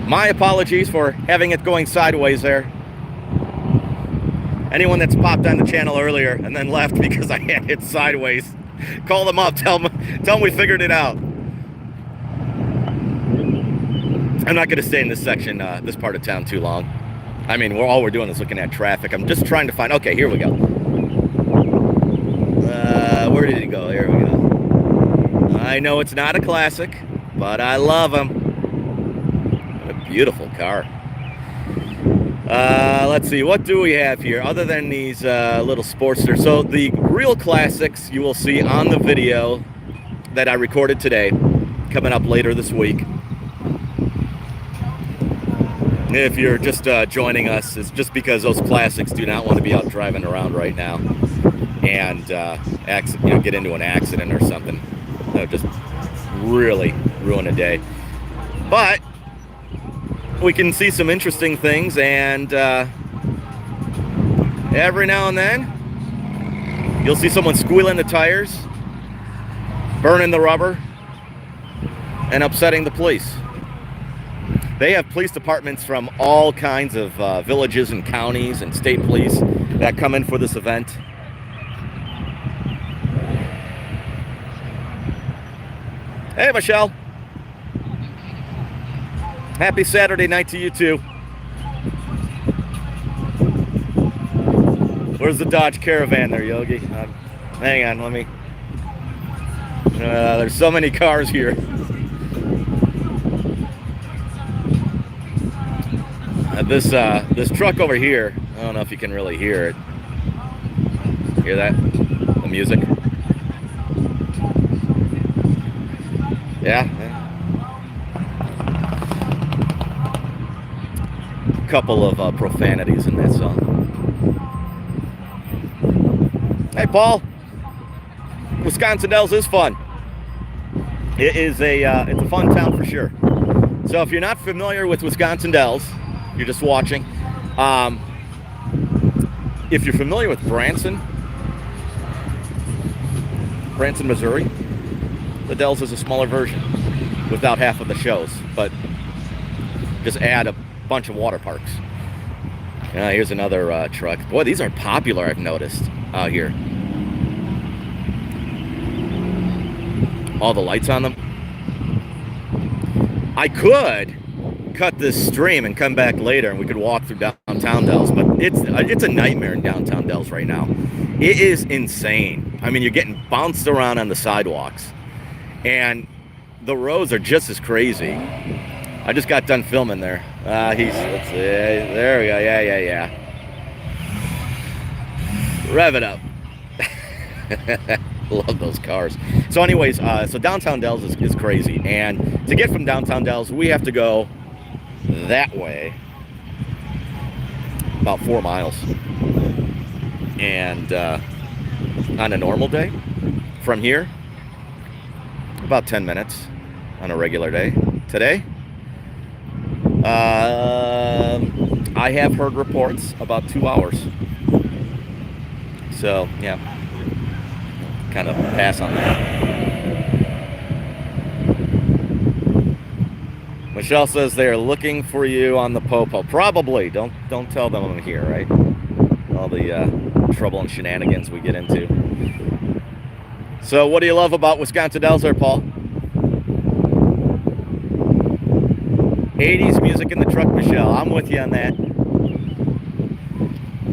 My apologies for having it going sideways there. Anyone that's popped on the channel earlier and then left because I had it sideways, call them up, tell them we figured it out. I'm not going to stay in this section, this part of town too long. I mean, all we're doing is looking at traffic. I'm just trying to find... Okay, here we go. Where did he go? Here we go. I know it's not a classic, but I love him. What a beautiful car. Let's see, what do we have here other than these little Sportsters? So the real classics you will see on the video that I recorded today, coming up later this week. If you're just joining us, it's just because those classics do not want to be out driving around right now and get into an accident or something. That would just really ruin a day. But we can see some interesting things, and every now and then you'll see someone squealing the tires, burning the rubber, and upsetting the police. They have police departments from all kinds of villages and counties and state police that come in for this event. Hey, Michelle. Happy Saturday night to you, too. Where's the Dodge Caravan there, Yogi? Hang on, let me... there's so many cars here. This truck over here, I don't know if you can really hear it. Hear that? The music? Yeah? A couple of profanities in that song. Hey, Paul. Wisconsin Dells is fun. It's a fun town for sure. So if you're not familiar with Wisconsin Dells, you're just watching. If you're familiar with Branson, Missouri, the Dells is a smaller version without half of the shows, but just add a bunch of water parks. Here's another truck. Boy, these are popular, I've noticed, out here. All the lights on them. I could cut this stream and come back later and we could walk through downtown Dells, but it's a nightmare in downtown Dells right now. It is insane. I mean, you're getting bounced around on the sidewalks and the roads are just as crazy. I just got done filming there. Let's see, there we go. Yeah. Rev it up. Love those cars. So anyways, so downtown Dells is crazy, and to get from downtown Dells we have to go that way about 4 miles, and on a normal day from here about 10 minutes on a regular day. Today I have heard reports about 2 hours, so yeah, kind of pass on that. Michelle says they're looking for you on the Popo. Probably. Don't tell them I'm here, right? All the trouble and shenanigans we get into. So what do you love about Wisconsin Dells there, Paul? 80s music in the truck, Michelle. I'm with you on that.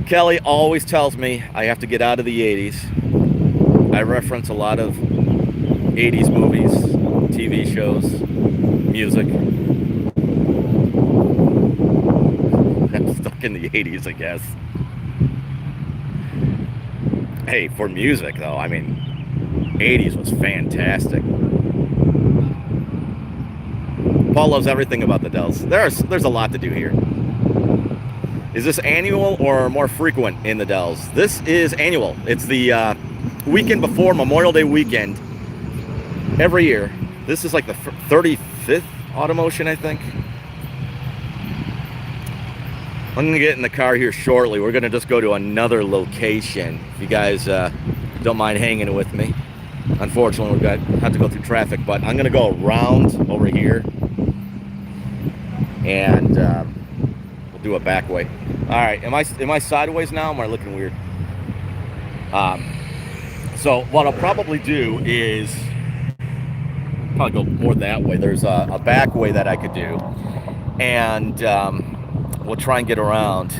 Kelly always tells me I have to get out of the 80s. I reference a lot of 80s movies, TV shows, music. I'm stuck in the 80s, I guess. Hey, for music, though, I mean, 80s was fantastic. Paul loves everything about the Dells. There's a lot to do here. Is this annual or more frequent in the Dells? This is annual. It's the weekend before Memorial Day weekend every year. This is like the 35th Automotion, I think. I'm going to get in the car here shortly. We're going to just go to another location. If you guys don't mind hanging with me. Unfortunately, have to go through traffic, but I'm going to go around over here. and we'll do a back way. All right, am I sideways now? Am I looking weird? So what I'll probably do is probably go more that way. There's a back way that I could do, and we'll try and get around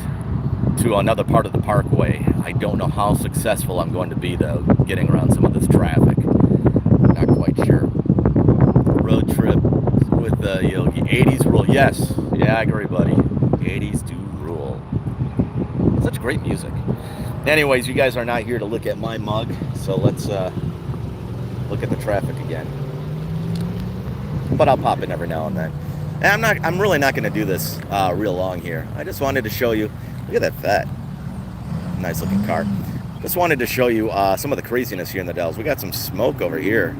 to another part of the parkway. I don't know how successful I'm going to be, though, getting around some of this traffic. Not quite sure. Road trip with Yogi. 80s rule. Yes. Yeah, I agree, buddy. 80s do rule. Such great music. Anyways, you guys are not here to look at my mug, so let's look at the traffic again. But I'll pop in every now and then. And I'm really not going to do this real long here. I just wanted to show you. Look at that fat, nice looking car. Just wanted to show you some of the craziness here in the Dells. We got some smoke over here.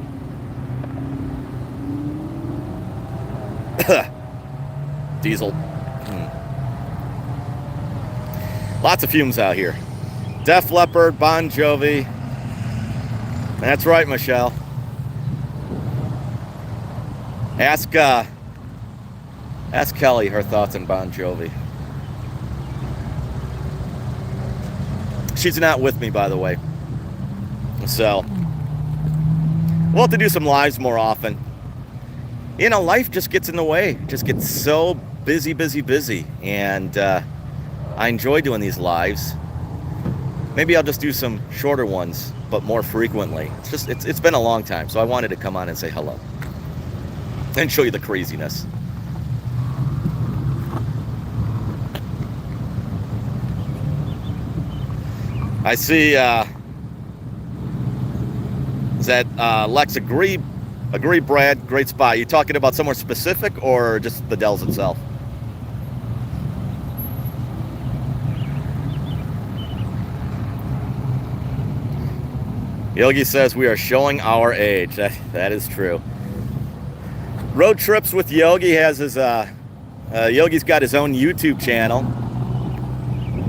Diesel. Lots of fumes out here. Def Leppard, Bon Jovi. That's right, Michelle. Ask Kelly her thoughts on Bon Jovi. She's not with me, by the way. So we'll have to do some lives more often. You know, life just gets in the way. Just gets so busy. And I enjoy doing these lives. Maybe I'll just do some shorter ones, but more frequently. It's been a long time, so I wanted to come on and say hello and show you the craziness. I see, is that Lex agree, Brad, great spot. You talking about somewhere specific or just the Dells itself? Yogi says we are showing our age. That is true. Road Trips with Yogi has his, Yogi's got his own YouTube channel.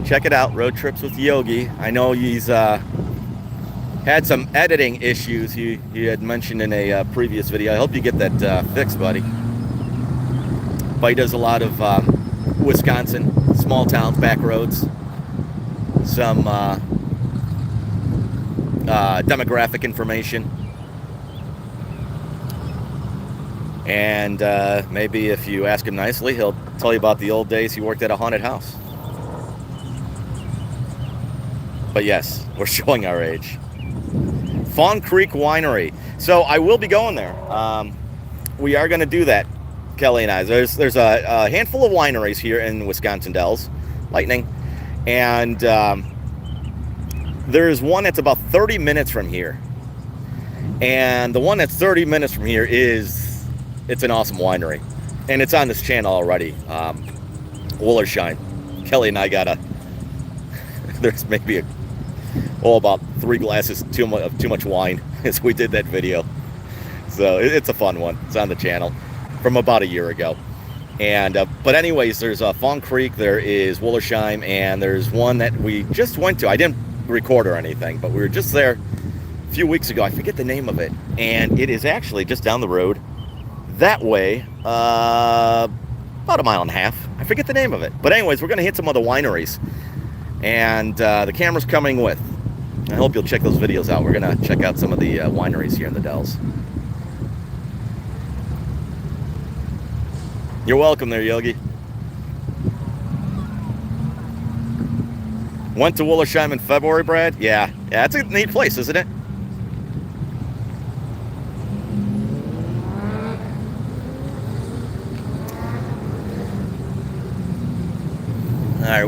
Check it out, Road Trips with Yogi. I know he's had some editing issues he had mentioned in a previous video. I hope you get that fixed, buddy. But he does a lot of Wisconsin, small towns, back roads, some demographic information. And maybe if you ask him nicely, he'll tell you about the old days he worked at a haunted house. But yes, we're showing our age. Fawn Creek Winery. So I will be going there. We are going to do that, Kelly and I. There's a handful of wineries here in Wisconsin Dells, Lightning. And there's one that's about 30 minutes from here. And the one that's 30 minutes from here it's an awesome winery. And it's on this channel already. Woolersheim. Kelly and I there's maybe about 3 glasses too much wine as we did that video. So it's a fun one. It's on the channel from about a year ago. And but anyways, there's Fawn Creek, there is Woolersheim, and there's one that we just went to. I didn't record or anything, but we were just there a few weeks ago. I forget the name of it, and it is actually just down the road that way, about a mile and a half. I forget the name of it, but anyways, we're gonna hit some other wineries, and the camera's coming with. I hope you'll check those videos out. We're gonna check out some of the wineries here in the Dells. You're welcome there, Yogi. Went to Woolersheim in February, Brad? Yeah, it's a neat place, isn't it? All right,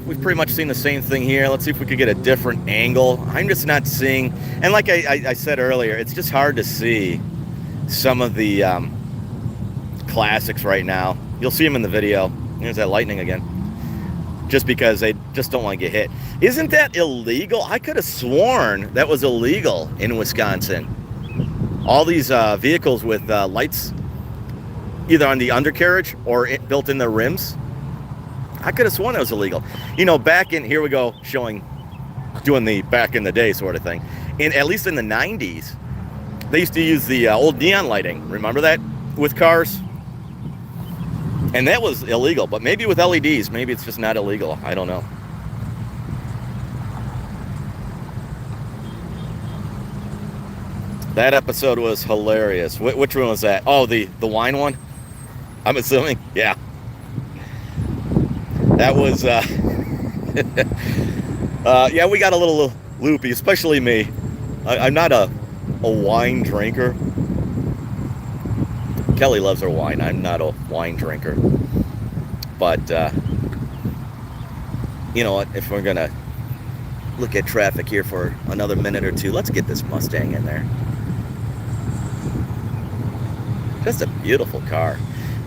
we've pretty much seen the same thing here. Let's see if we could get a different angle. I'm just not seeing, and like I said earlier, it's just hard to see some of the classics right now. You'll see them in the video. There's that lightning again. Just because they just don't want to get hit. Isn't that illegal? I could have sworn that was illegal in Wisconsin. All these vehicles with lights either on the undercarriage or built in their rims. I could have sworn that was illegal. You know, back in, here we go, doing the back in the day sort of thing. At least in the 90s, they used to use the old neon lighting. Remember that with cars? And that was illegal, but maybe with LEDs, maybe it's just not illegal. I don't know. That episode was hilarious. Which one was that? Oh, the wine one? I'm assuming. Yeah. That was, yeah, we got a little loopy, especially me. I'm not a wine drinker. Kelly loves her wine. I'm not a wine drinker. But, you know what? If we're going to look at traffic here for another minute or two, let's get this Mustang in there. Just a beautiful car.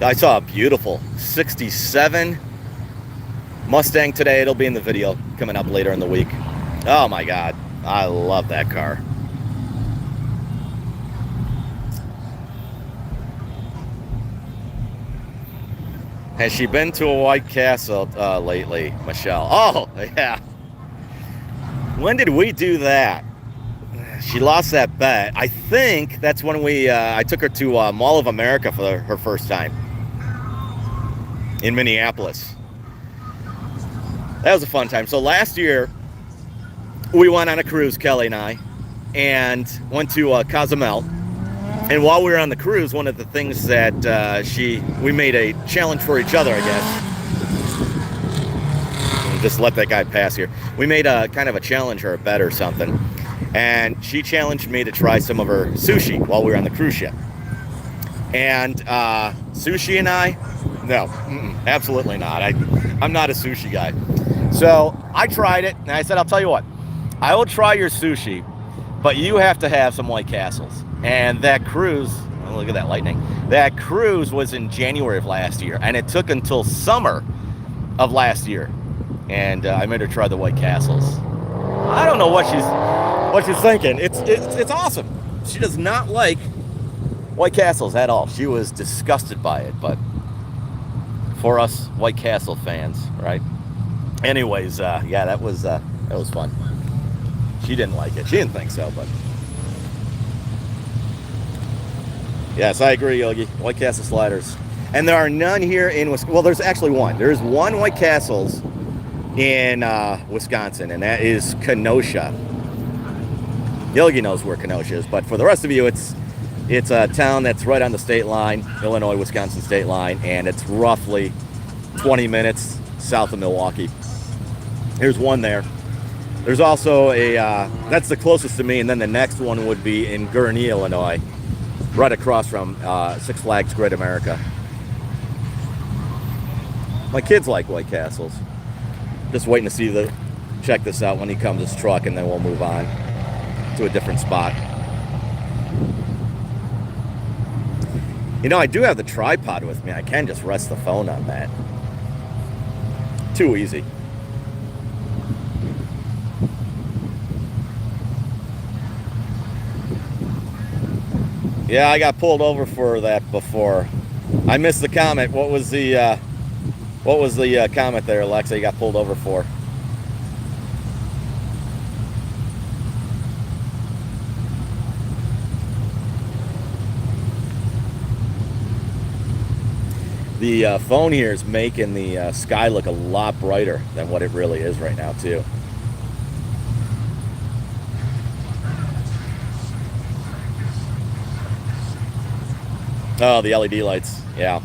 I saw a beautiful 67 Mustang today. It'll be in the video coming up later in the week. Oh my God. I love that car. Has she been to a White Castle lately, Michelle? Oh, yeah. When did we do that? She lost that bet. I think that's when I took her to Mall of America for her first time in Minneapolis. That was a fun time. So last year, we went on a cruise, Kelly and I, and went to Cozumel. And while we were on the cruise, one of the things that we made a challenge for each other, I guess. Just let that guy pass here. We made a kind of a challenge or a bet or something. And she challenged me to try some of her sushi while we were on the cruise ship. And sushi and I, no, absolutely not. I'm not a sushi guy. So I tried it, and I said, I'll tell you what, I will try your sushi, but you have to have some White Castles. And that cruise, oh, look at that lightning. That cruise was in January of last year, and it took until summer of last year. And I made her try the White Castles. I don't know what she's thinking. It's awesome. She does not like White Castles at all. She was disgusted by it, but for us White Castle fans, right? Anyways, yeah, that was fun. She didn't like it. She didn't think so, but yes, I agree, Yogi. White Castle sliders, and there are none here in Wisconsin. Well, there's actually one. There's one White Castles in Wisconsin, and that is Kenosha. Yogi knows where Kenosha is, but for the rest of you, it's a town that's right on the state line, Illinois-Wisconsin state line, and it's roughly 20 minutes south of Milwaukee. Here's one there. There's also that's the closest to me, and then the next one would be in Gurnee, Illinois, right across from Six Flags Great America. My kids like White Castles. Just waiting to check this out when he comes his truck, and then we'll move on to a different spot. You know, I do have the tripod with me. I can just rest the phone on that. Too easy. Yeah, I got pulled over for that before. I missed the comment. What was the comment there, Alexa, you got pulled over for? The phone here is making the sky look a lot brighter than what it really is right now, too. Oh, the LED lights, yeah.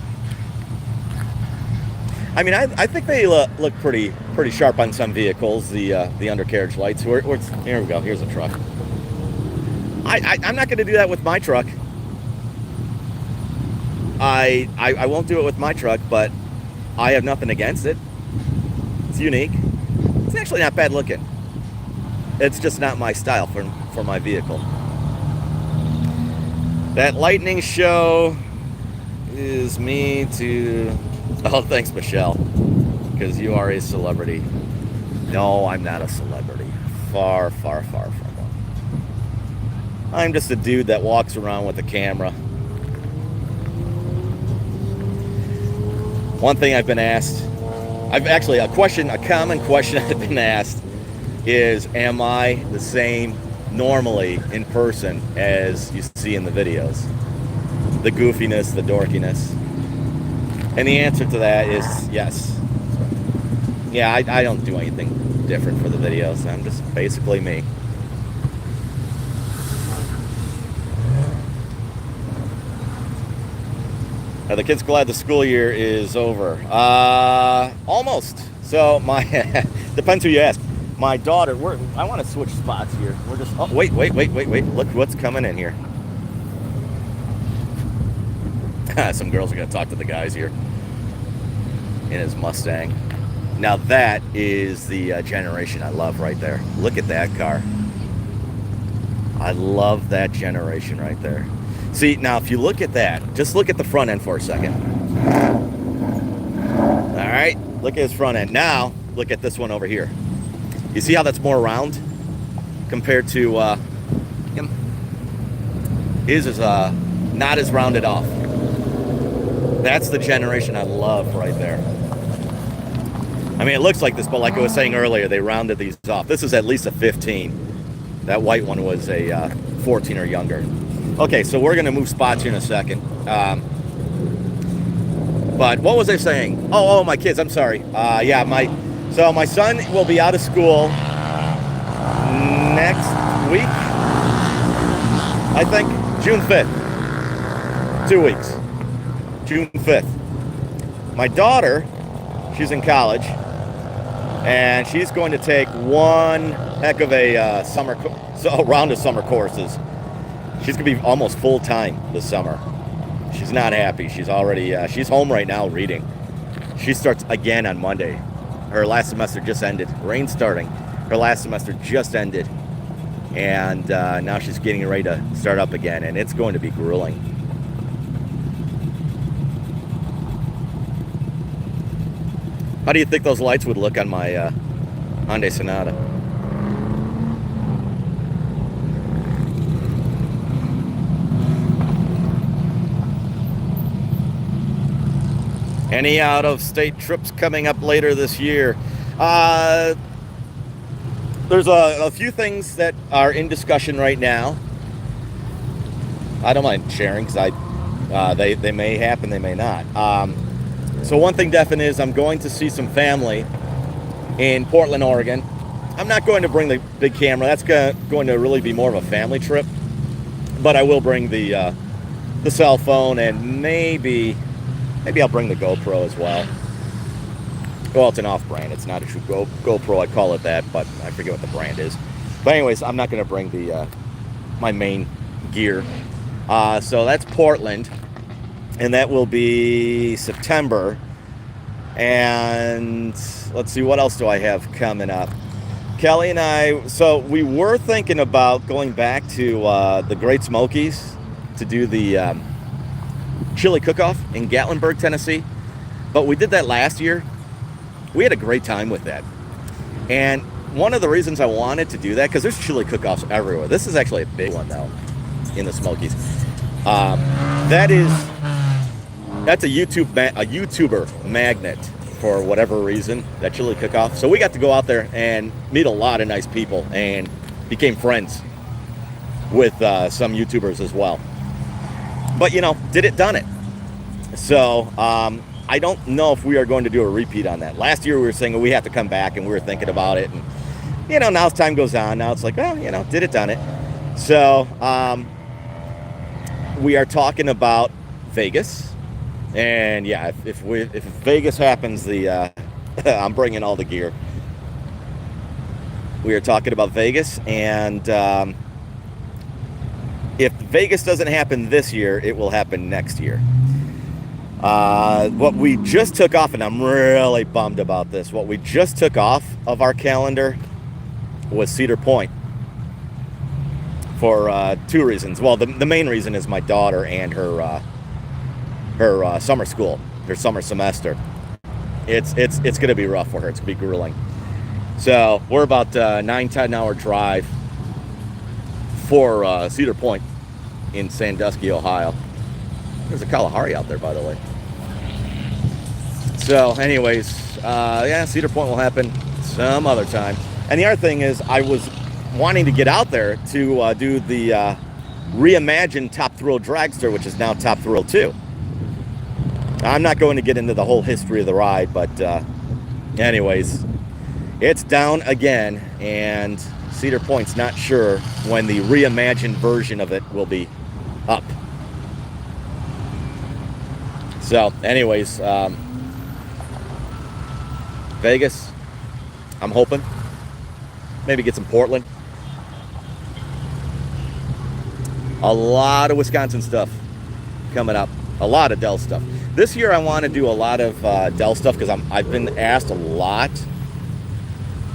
I mean, I think they look pretty sharp on some vehicles. The undercarriage lights. Here we go. Here's a truck. I'm not going to do that with my truck. I won't do it with my truck, but I have nothing against it. It's unique. It's actually not bad looking. It's just not my style for my vehicle. That lightning show is me to... Oh, thanks, Michelle, because you are a celebrity. No, I'm not a celebrity. Far, far, far from one. I'm just a dude that walks around with a camera. One thing I've been asked, a common question I've been asked is, am I the same normally in person as you see in the videos? The goofiness, the dorkiness. And the answer to that is yes. Yeah, I don't do anything different for the videos. I'm just basically me. Are the kids glad the school year is over? Almost. So my depends who you ask. My daughter, I want to switch spots here. We're just wait. Look what's coming in here. Some girls are gonna talk to the guys here in his Mustang. Now that is the generation I love right there. Look at that car. I love that generation right there. See, now if you look at that, just look at the front end for a second. All right, look at his front end. Now, look at this one over here. You see how that's more round compared to him? His is not as rounded off. That's the generation I love right there. I mean, it looks like this, but like I was saying earlier, they rounded these off. This is at least a 15. That white one was a 14 or younger. Okay, so we're going to move spots here in a second. But what was I saying? Oh, my kids, I'm sorry. Yeah, my son will be out of school next week, I think, June 5th. 2 weeks. June 5th. My daughter, she's in college, and she's going to take one heck of a round of summer courses. She's going to be almost full-time this summer. She's not happy. She's already, she's home right now reading. She starts again on Monday. Her last semester just ended. Rain's starting. Her last semester just ended. And now she's getting ready to start up again, and it's going to be grueling. How do you think those lights would look on my Hyundai Sonata? Any out-of-state trips coming up later this year? There's a few things that are in discussion right now. I don't mind sharing because they may happen, they may not. So one thing definite is I'm going to see some family in Portland, Oregon. I'm not going to bring the big camera. That's going to really be more of a family trip. But I will bring the cell phone, and maybe I'll bring the GoPro as well. Well, it's an off-brand. It's not a true GoPro. I call it that, but I forget what the brand is. But anyways, I'm not going to bring my main gear. So that's Portland. And that will be September. And let's see, what else do I have coming up? Kelly and I, so we were thinking about going back to the Great Smokies to do the chili cook-off in Gatlinburg, Tennessee. But we did that last year. We had a great time with that. And one of the reasons I wanted to do that, because there's chili cook-offs everywhere. This is actually a big one, though, in the Smokies. That's a YouTuber magnet for whatever reason, that chili cook-off. So we got to go out there and meet a lot of nice people and became friends with some YouTubers as well. But, did it, done it. So I don't know if we are going to do a repeat on that. Last year we were saying we have to come back, and we were thinking about it. And, now as time goes on, now it's like, did it, done it. So we are talking about Vegas. And yeah, if Vegas happens, I'm bringing all the gear. We are talking about Vegas, and if Vegas doesn't happen this year, it will happen next year. What we just took off, and I'm really bummed about this, what we just took off of our calendar was Cedar Point for 2 reasons. Well, the main reason is my daughter and her summer school, her summer semester. It's going to be rough for her. It's going to be grueling. So we're about 9-10 hour drive for Cedar Point in Sandusky, Ohio. There's a Kalahari out there, by the way. So anyways, Cedar Point will happen some other time. And the other thing is, I was wanting to get out there to do the reimagined Top Thrill Dragster, which is now Top Thrill 2. I'm not going to get into the whole history of the ride, but anyways, it's down again, and Cedar Point's not sure when the reimagined version of it will be up. So, anyways, Vegas, I'm hoping. Maybe get some Portland. A lot of Wisconsin stuff coming up. A lot of Dell stuff. This year I want to do a lot of Dell stuff because I've been asked a lot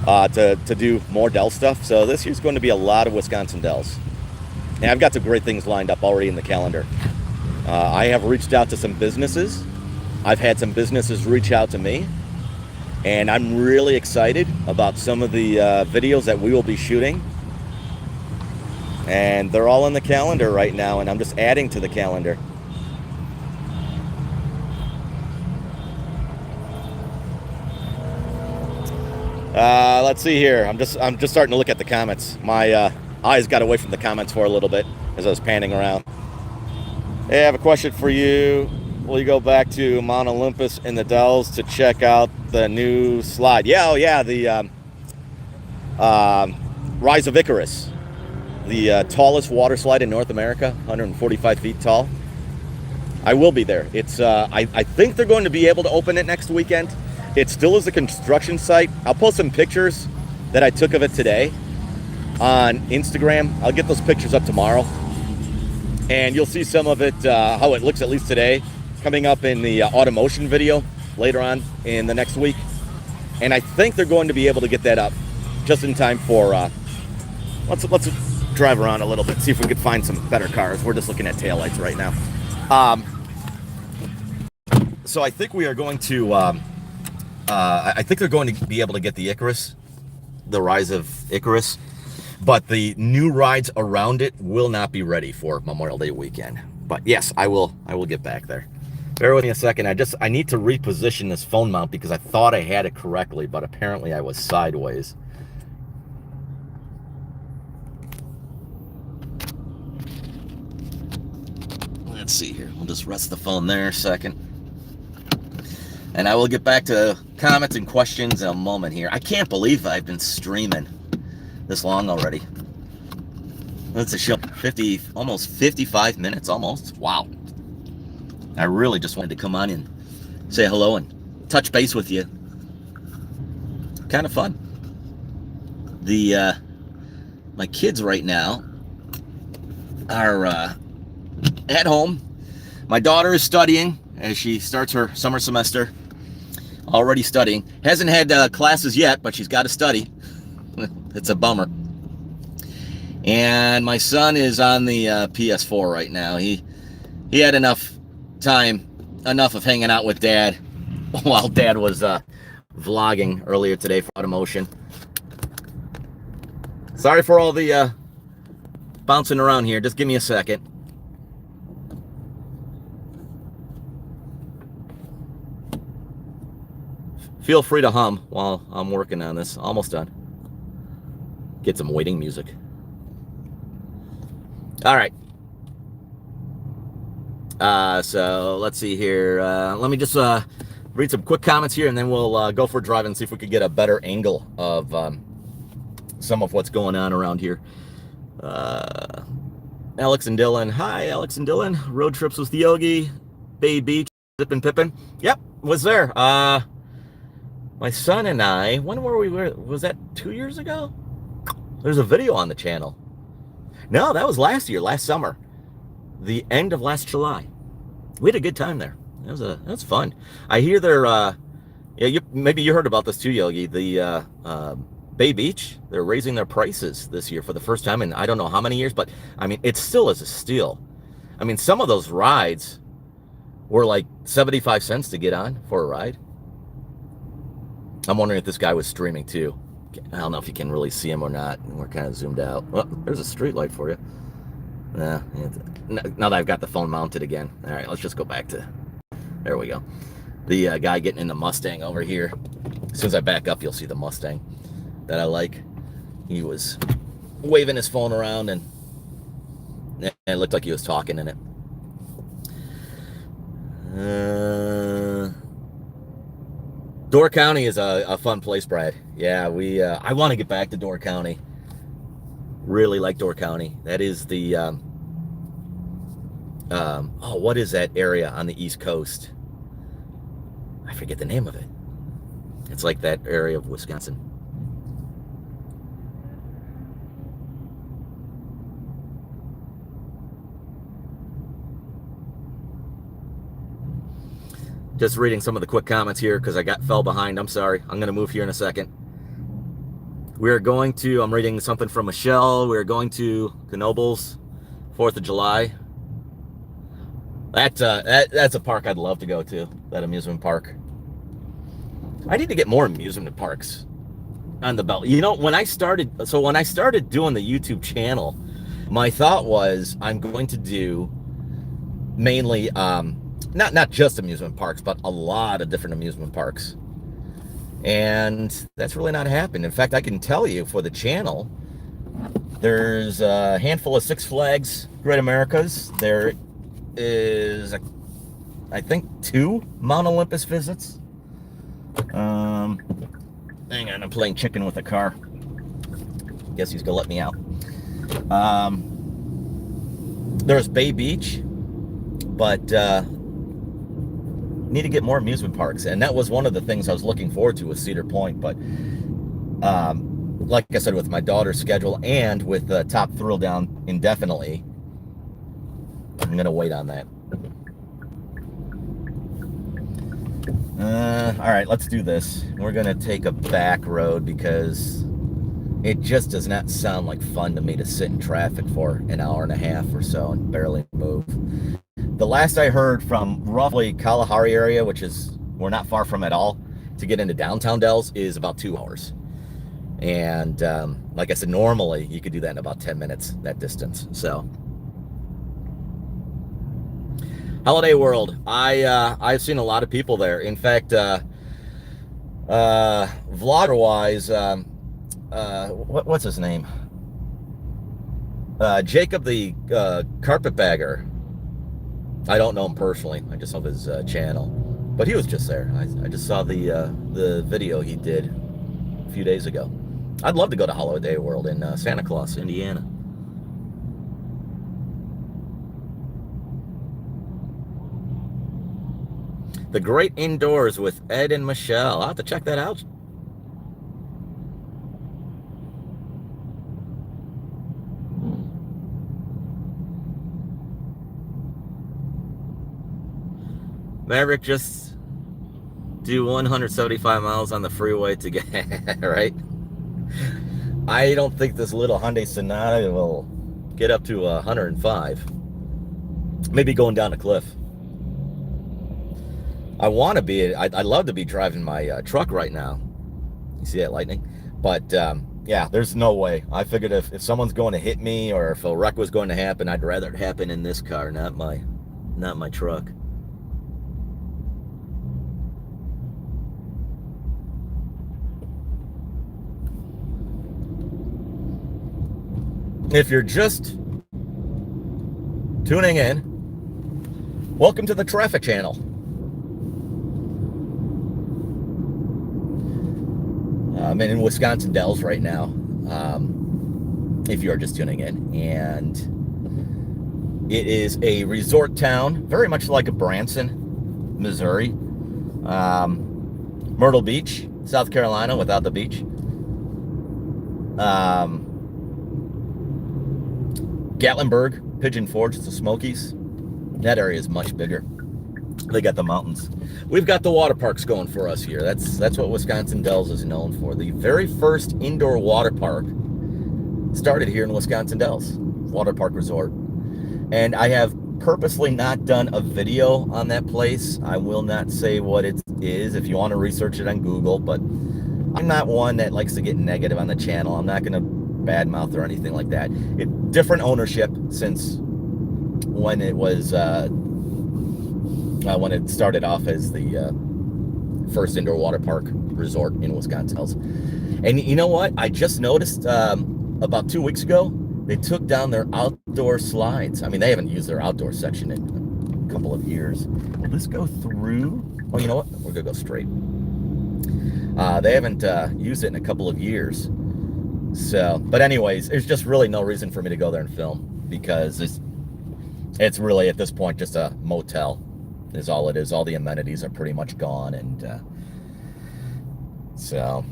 to do more Dell stuff. So this year's going to be a lot of Wisconsin Dells. And I've got some great things lined up already in the calendar. I have reached out to some businesses. I've had some businesses reach out to me. And I'm really excited about some of the videos that we will be shooting. And they're all in the calendar right now, and I'm just adding to the calendar. Let's see here. I'm just starting to look at the comments. My eyes got away from the comments for a little bit as I was panning around. Hey, I have a question for you. Will you go back to Mount Olympus in the Dells to check out the new slide? Yeah, oh yeah, the Rise of Icarus. The tallest water slide in North America, 145 feet tall. I will be there. It's I think they're going to be able to open it next weekend. It still is a construction site. I'll post some pictures that I took of it today on Instagram. I'll get those pictures up tomorrow. And you'll see some of it, how it looks at least today, coming up in the Automotion video later on in the next week. And I think they're going to be able to get that up just in time for, let's drive around a little bit, see if we could find some better cars. We're just looking at taillights right now. So I think we are going to, I think they're going to be able to get the Icarus, the Rise of Icarus, but the new rides around it will not be ready for Memorial Day weekend. But yes, I will get back there. Bear with me a second. I need to reposition this phone mount because I thought I had it correctly, but apparently I was sideways. Let's see here. We'll just rest the phone there a second. And I will get back to comments and questions in a moment here. I can't believe I've been streaming this long already. That's a show. Almost 55 minutes, almost. Wow. I really just wanted to come on and say hello and touch base with you. Kind of fun. My kids right now are at home. My daughter is studying as she starts her summer semester. Already studying. Hasn't had classes yet, but she's got to study. It's a bummer. And my son is on the PS4 right now. He had enough of hanging out with Dad while Dad was vlogging earlier today for Automotion. Sorry for all the bouncing around here. Just give me a second. Feel free to hum while I'm working on this. Almost done. Get some waiting music. All right. So let's see here. Let me just read some quick comments here, and then we'll go for a drive and see if we could get a better angle of some of what's going on around here. Alex and Dylan. Hi, Alex and Dylan. Road trips with Yogi. Bay Beach. Zippin' Pippin. Yep, was there. My son and I, when were we? Was that 2 years ago? There's a video on the channel. No, that was last year, last summer. The end of last July. We had a good time there. That was fun. I hear they're, maybe you heard about this too, Yogi. The Bay Beach, they're raising their prices this year for the first time in I don't know how many years, but I mean, it still is a steal. I mean, some of those rides were like 75 cents to get on for a ride. I'm wondering if this guy was streaming too. I don't know if you can really see him or not. We're kind of zoomed out. Well, there's a street light for you. Now that I've got the phone mounted again. All right, let's just go back to... There we go. The guy getting in the Mustang over here. As soon as I back up, you'll see the Mustang that I like. He was waving his phone around, and it looked like he was talking in it. Door County is a fun place, Brad. Yeah, I want to get back to Door County. Really like Door County. That is the what is that area on the East Coast? I forget the name of it. It's like that area of Wisconsin. Just reading some of the quick comments here because I fell behind. I'm sorry. I'm going to move here in a second. I'm reading something from Michelle. We're going to Knoebels, 4th of July. That's a park I'd love to go to, that amusement park. I need to get more amusement parks on the belt. You know, when I started doing the YouTube channel, my thought was I'm going to do mainly not just amusement parks, but a lot of different amusement parks. And that's really not happened. In fact, I can tell you for the channel, there's a handful of Six Flags Great Americas. There is, I think, 2 Mount Olympus visits. Hang on, I'm playing chicken with a car. Guess he's gonna let me out. There's Bay Beach, but need to get more amusement parks, and that was one of the things I was looking forward to with Cedar Point. But like I said, with my daughter's schedule and with Top Thrill down indefinitely, I'm gonna wait on that. All right, let's do this. We're gonna take a back road because it just does not sound like fun to me to sit in traffic for an hour and a half or so and barely move. The last I heard from roughly Kalahari area, which is we're not far from at all, to get into downtown Dells is about 2 hours. And like I said, normally you could do that in about 10 minutes, that distance. So Holiday World, I've seen a lot of people there. In fact, vlogger wise, what's his name? Jacob the carpetbagger. I don't know him personally. I just know his channel, but he was just there. I just saw the video he did a few days ago. I'd love to go to Holiday World in Santa Claus, Indiana. The Great Indoors with Ed and Michelle. I'll have to check that out. Maverick, just do 175 miles on the freeway to get right. I don't think this little Hyundai Sonata will get up to 105. Maybe going down a cliff. I want to be. I'd love to be driving my truck right now. You see that lightning? But yeah, there's no way. I figured if someone's going to hit me or if a wreck was going to happen, I'd rather it happen in this car, not my truck. If you're just tuning in, welcome to the traffic channel. I'm in Wisconsin Dells right now, if you're just tuning in, and it is a resort town, very much like a Branson, Missouri. Myrtle Beach, South Carolina, without the beach. Gatlinburg, Pigeon Forge, the Smokies. That area is much bigger. They got the mountains. We've got the water parks going for us here. That's what Wisconsin Dells is known for. The very first indoor water park started here in Wisconsin Dells, water park resort. And I have purposely not done a video on that place. I will not say what it is. If you want to research it on Google, but I'm not one that likes to get negative on the channel. I'm not going to badmouth or anything like that. Different ownership since when it was when it started off as the first indoor water park resort in Wisconsin Dells. And you know what? I just noticed about 2 weeks ago, they took down their outdoor slides. I mean, they haven't used their outdoor section in a couple of years. Will this go through? Oh, you know what? We're gonna go straight. They haven't used it in a couple of years. So, but anyways, there's just really no reason for me to go there and film, because it's really at this point just a motel is all it is. All the amenities are pretty much gone, and so.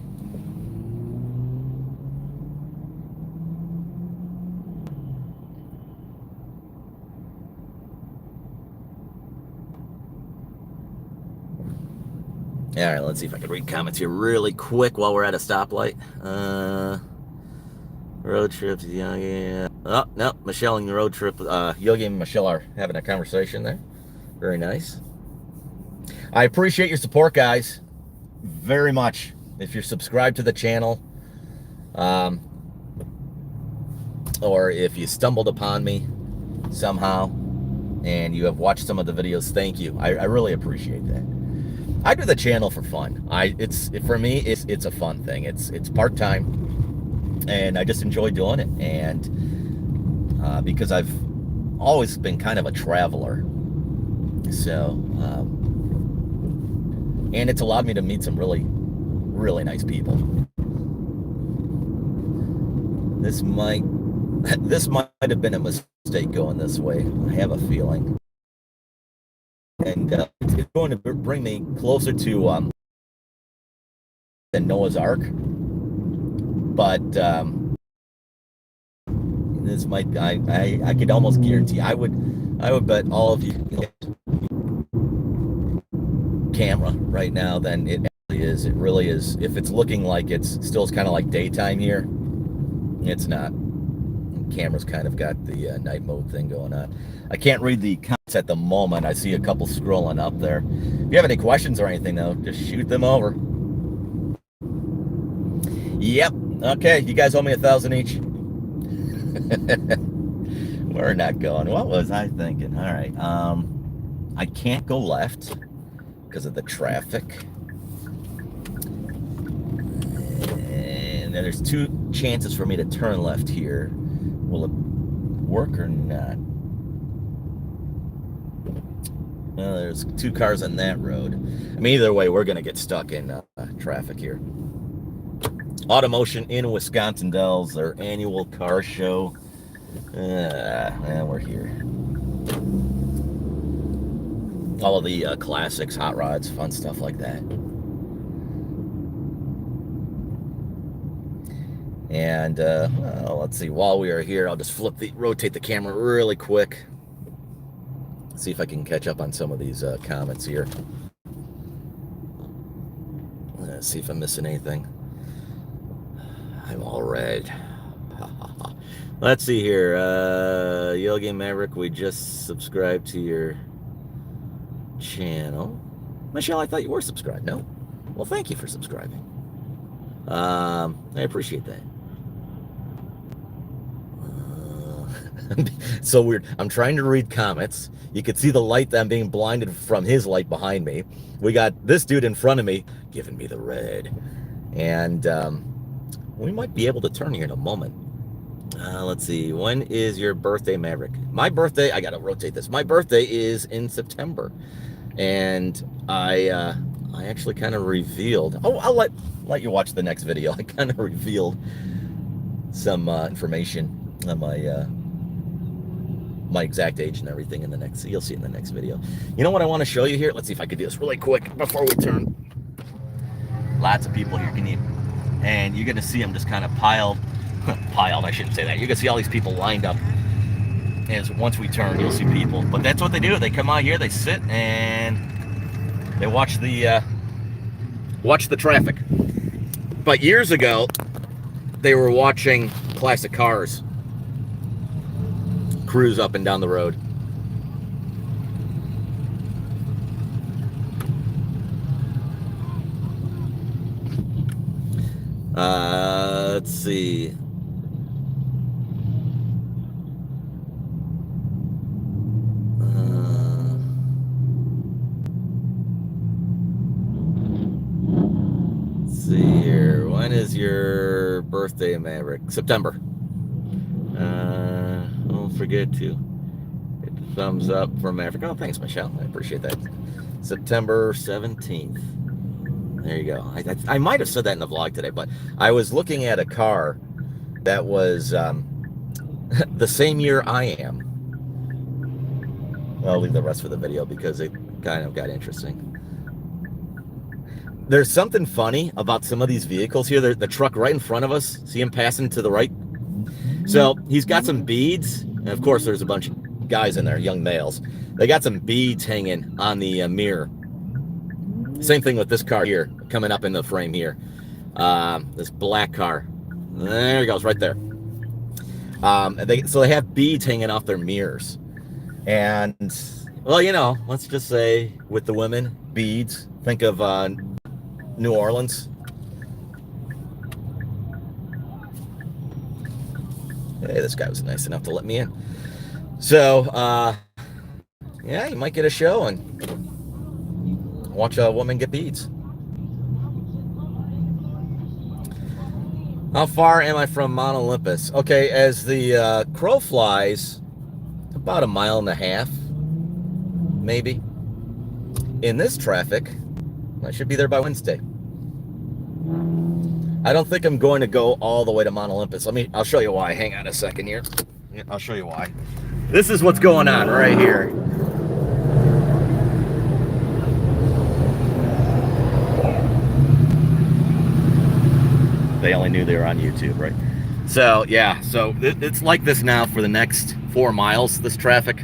All right, let's see if I can read comments here really quick while we're at a stoplight. Road trips, yeah. Oh, no, Michelle and the road trip. Yogi and Michelle are having a conversation there. Very nice. I appreciate your support, guys, very much. If you're subscribed to the channel, or if you stumbled upon me somehow and you have watched some of the videos, thank you. I really appreciate that. I do the channel for fun. For me, it's a fun thing. It's part-time, and I just enjoy doing it. And because I've always been kind of a traveler, so and it's allowed me to meet some really, really nice people. This might have been a mistake going this way. I have a feeling. And it's going to bring me closer to the Noah's Ark. But this might, I could almost guarantee, I would bet all of you camera right now than it actually is. It really is. If it's looking like it's still kind of like daytime here, it's not. The camera's kind of got the night mode thing going on. I can't read the comments at the moment. I see a couple scrolling up there. If you have any questions or anything, though, just shoot them over. Yep. Okay, you guys owe me $1,000 each. We're not going. What was I thinking? All right. I can't go left because of the traffic. And then there's 2 chances for me to turn left here. Will it work or not? Well, there's 2 cars on that road. I mean, either way, we're going to get stuck in traffic here. Automotion in Wisconsin Dells, their annual car show. And we're here. All of the classics, hot rods, fun stuff like that. And well, let's see. While we are here, I'll just rotate the camera really quick. See if I can catch up on some of these comments here. Let's see if I'm missing anything. I'm all red. Let's see here. Yogi Maverick, we just subscribed to your channel. Michelle, I thought you were subscribed. No? Well, thank you for subscribing. I appreciate that. So weird. I'm trying to read comments. You can see the light that I'm being blinded from his light behind me. We got this dude in front of me giving me the red. And we might be able to turn here in a moment. Let's see. When is your birthday, Maverick? My birthday, I got to rotate this. My birthday is in September. And I actually kind of revealed. Oh, I'll let you watch the next video. I kind of revealed some information on my exact age and everything in the next. You'll see in the next video. You know what I want to show you here? Let's see if I can do this really quick before we turn. Lots of people here. And you're gonna see them just kind of piled. I shouldn't say that. You're gonna see all these people lined up. As once we turn, you'll see people. But that's what they do. They come out here, they sit, and they watch the traffic. But years ago, they were watching classic cars cruise up and down the road. Let's see. Let's see here. When is your birthday, Maverick? September. Don't forget to hit the thumbs up for Maverick. Oh, thanks, Michelle. I appreciate that. September 17th. There you go. I might have said that in the vlog today, but I was looking at a car that was the same year I am. I'll leave the rest for the video because it kind of got interesting. There's something funny about some of these vehicles here. The truck right in front of us, see him passing to the right? So he's got some beads, and of course there's a bunch of guys in there, young males. They got some beads hanging on the mirror. Same thing with this car here, coming up in the frame here. This black car. There he goes, right there. So they have beads hanging off their mirrors. And, well, you know, let's just say with the women, beads. Think of New Orleans. Hey, this guy was nice enough to let me in. So, yeah, you might get a show and watch a woman get beads. How far am I from Mount Olympus? Okay, as the crow flies, about 1.5 miles, maybe. In this traffic, I should be there by Wednesday. I don't think I'm going to go all the way to Mount Olympus. I'll show you why. Hang on a second here. Yeah, I'll show you why. This is what's going on right here. They only knew they were on YouTube, right? So, yeah, so it's like this now for the next 4 miles, this traffic.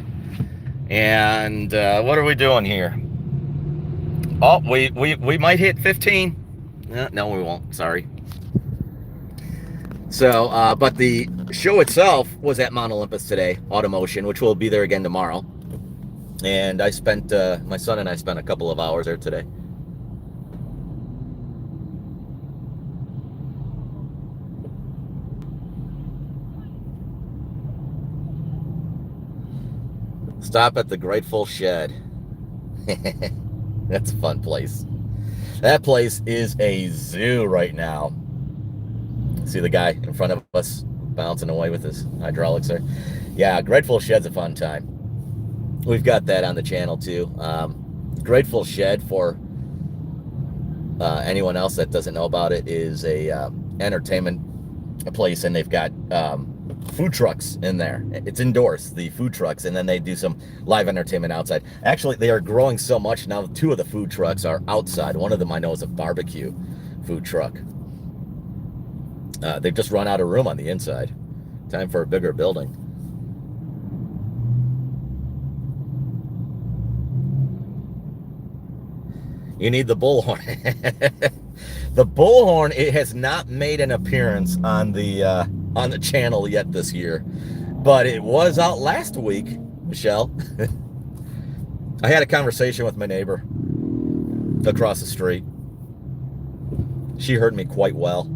And what are we doing here? Oh, we might hit 15. No, we won't. Sorry. So, but the show itself was at Mount Olympus today, Automotion, which will be there again tomorrow. And I spent, my son and I spent a couple of hours there today. Stop at the Grateful Shed. That's a fun place. That place is a zoo right now. See the guy in front of us bouncing away with his hydraulics there? Yeah, Grateful Shed's a fun time. We've got that on the channel too. Grateful Shed, for anyone else that doesn't know about it, is a entertainment place, and they've got food trucks in there. It's indoors, the food trucks, and then they do some live entertainment outside. Actually, they are growing so much now. 2 of the food trucks are outside. One of them I know is a barbecue food truck. They've just run out of room on the inside. Time for a bigger building. You need the bullhorn. The bullhorn, it has not made an appearance on the channel yet this year, but it was out last week, Michelle. I had a conversation with my neighbor across the street. She heard me quite well.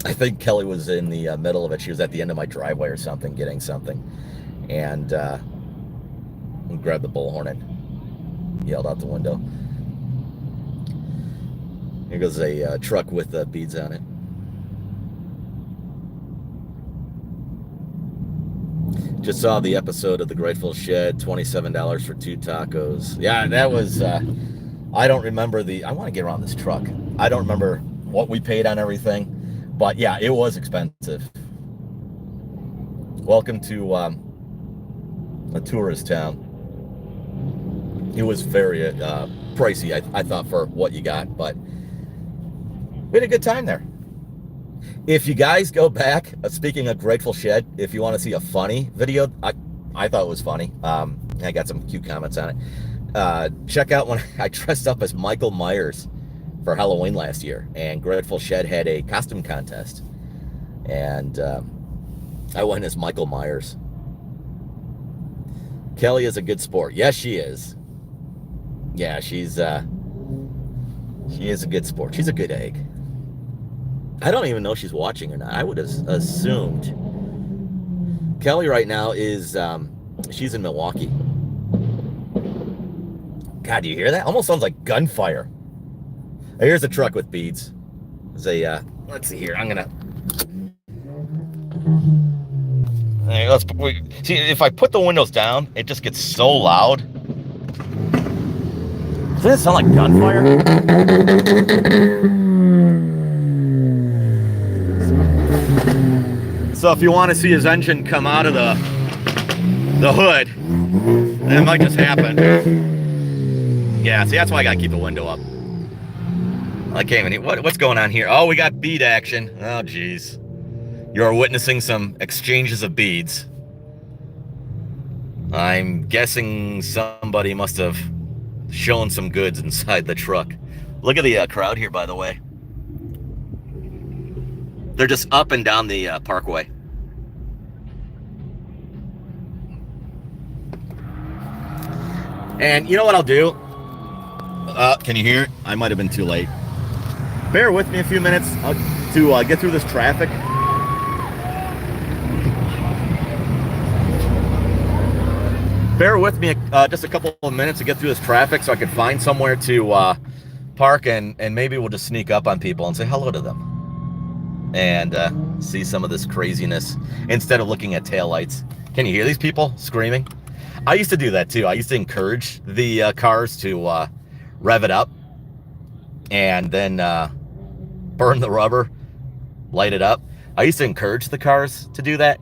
I think Kelly was in the middle of it. She was at the end of my driveway or something, getting something, and grabbed the bullhorn and yelled out the window. Here goes a truck with beads on it. Just saw the episode of The Grateful Shed, $27 for 2 tacos. Yeah, that was, I don't remember I want to get around this truck. I don't remember what we paid on everything, but yeah, it was expensive. Welcome to a tourist town. It was very pricey, I thought, for what you got, but we had a good time there. If you guys go back, speaking of Grateful Shed, if you want to see a funny video, I thought it was funny. I got some cute comments on it. Check out when I dressed up as Michael Myers for Halloween last year, and Grateful Shed had a costume contest, and I went as Michael Myers. Kelly is a good sport. Yes, she is. Yeah, she is a good sport. She's a good egg. I don't even know if she's watching or not. I would have assumed. Kelly right now is, she's in Milwaukee. God, do you hear that? Almost sounds like gunfire. Here's a truck with beads. There's a, let's see here. I'm gonna. See, if I put the windows down, it just gets so loud. Doesn't it sound like gunfire? So if you want to see his engine come out of the hood, then it might just happen. Yeah, see, that's why I gotta keep the window up. I can't even. What's going on here? Oh, we got bead action. Oh, geez. You're witnessing some exchanges of beads. I'm guessing somebody must have shown some goods inside the truck. Look at the crowd here, by the way. They're just up and down the parkway. And you know what I'll do? Can you hear it? I might have been too late. Bear with me a few minutes to get through this traffic. Bear with me just a couple of minutes to get through this traffic so I can find somewhere to park, and maybe we'll just sneak up on people and say hello to them and see some of this craziness instead of looking at taillights. Can you hear these people screaming? I used to do that too. I used to encourage the cars to rev it up and then burn the rubber, light it up. I used to encourage the cars to do that.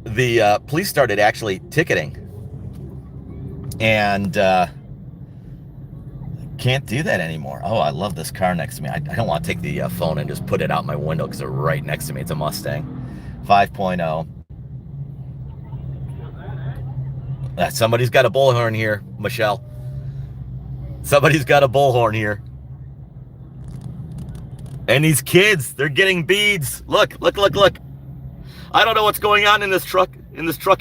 The police started actually ticketing, and can't do that anymore. Oh, I love this car next to me. I don't want to take the phone and just put it out my window because they're right next to me. It's a Mustang 5.0. Somebody's got a bullhorn here, Michelle. Somebody's got a bullhorn here. And these kids, they're getting beads. Look. I don't know what's going on in this truck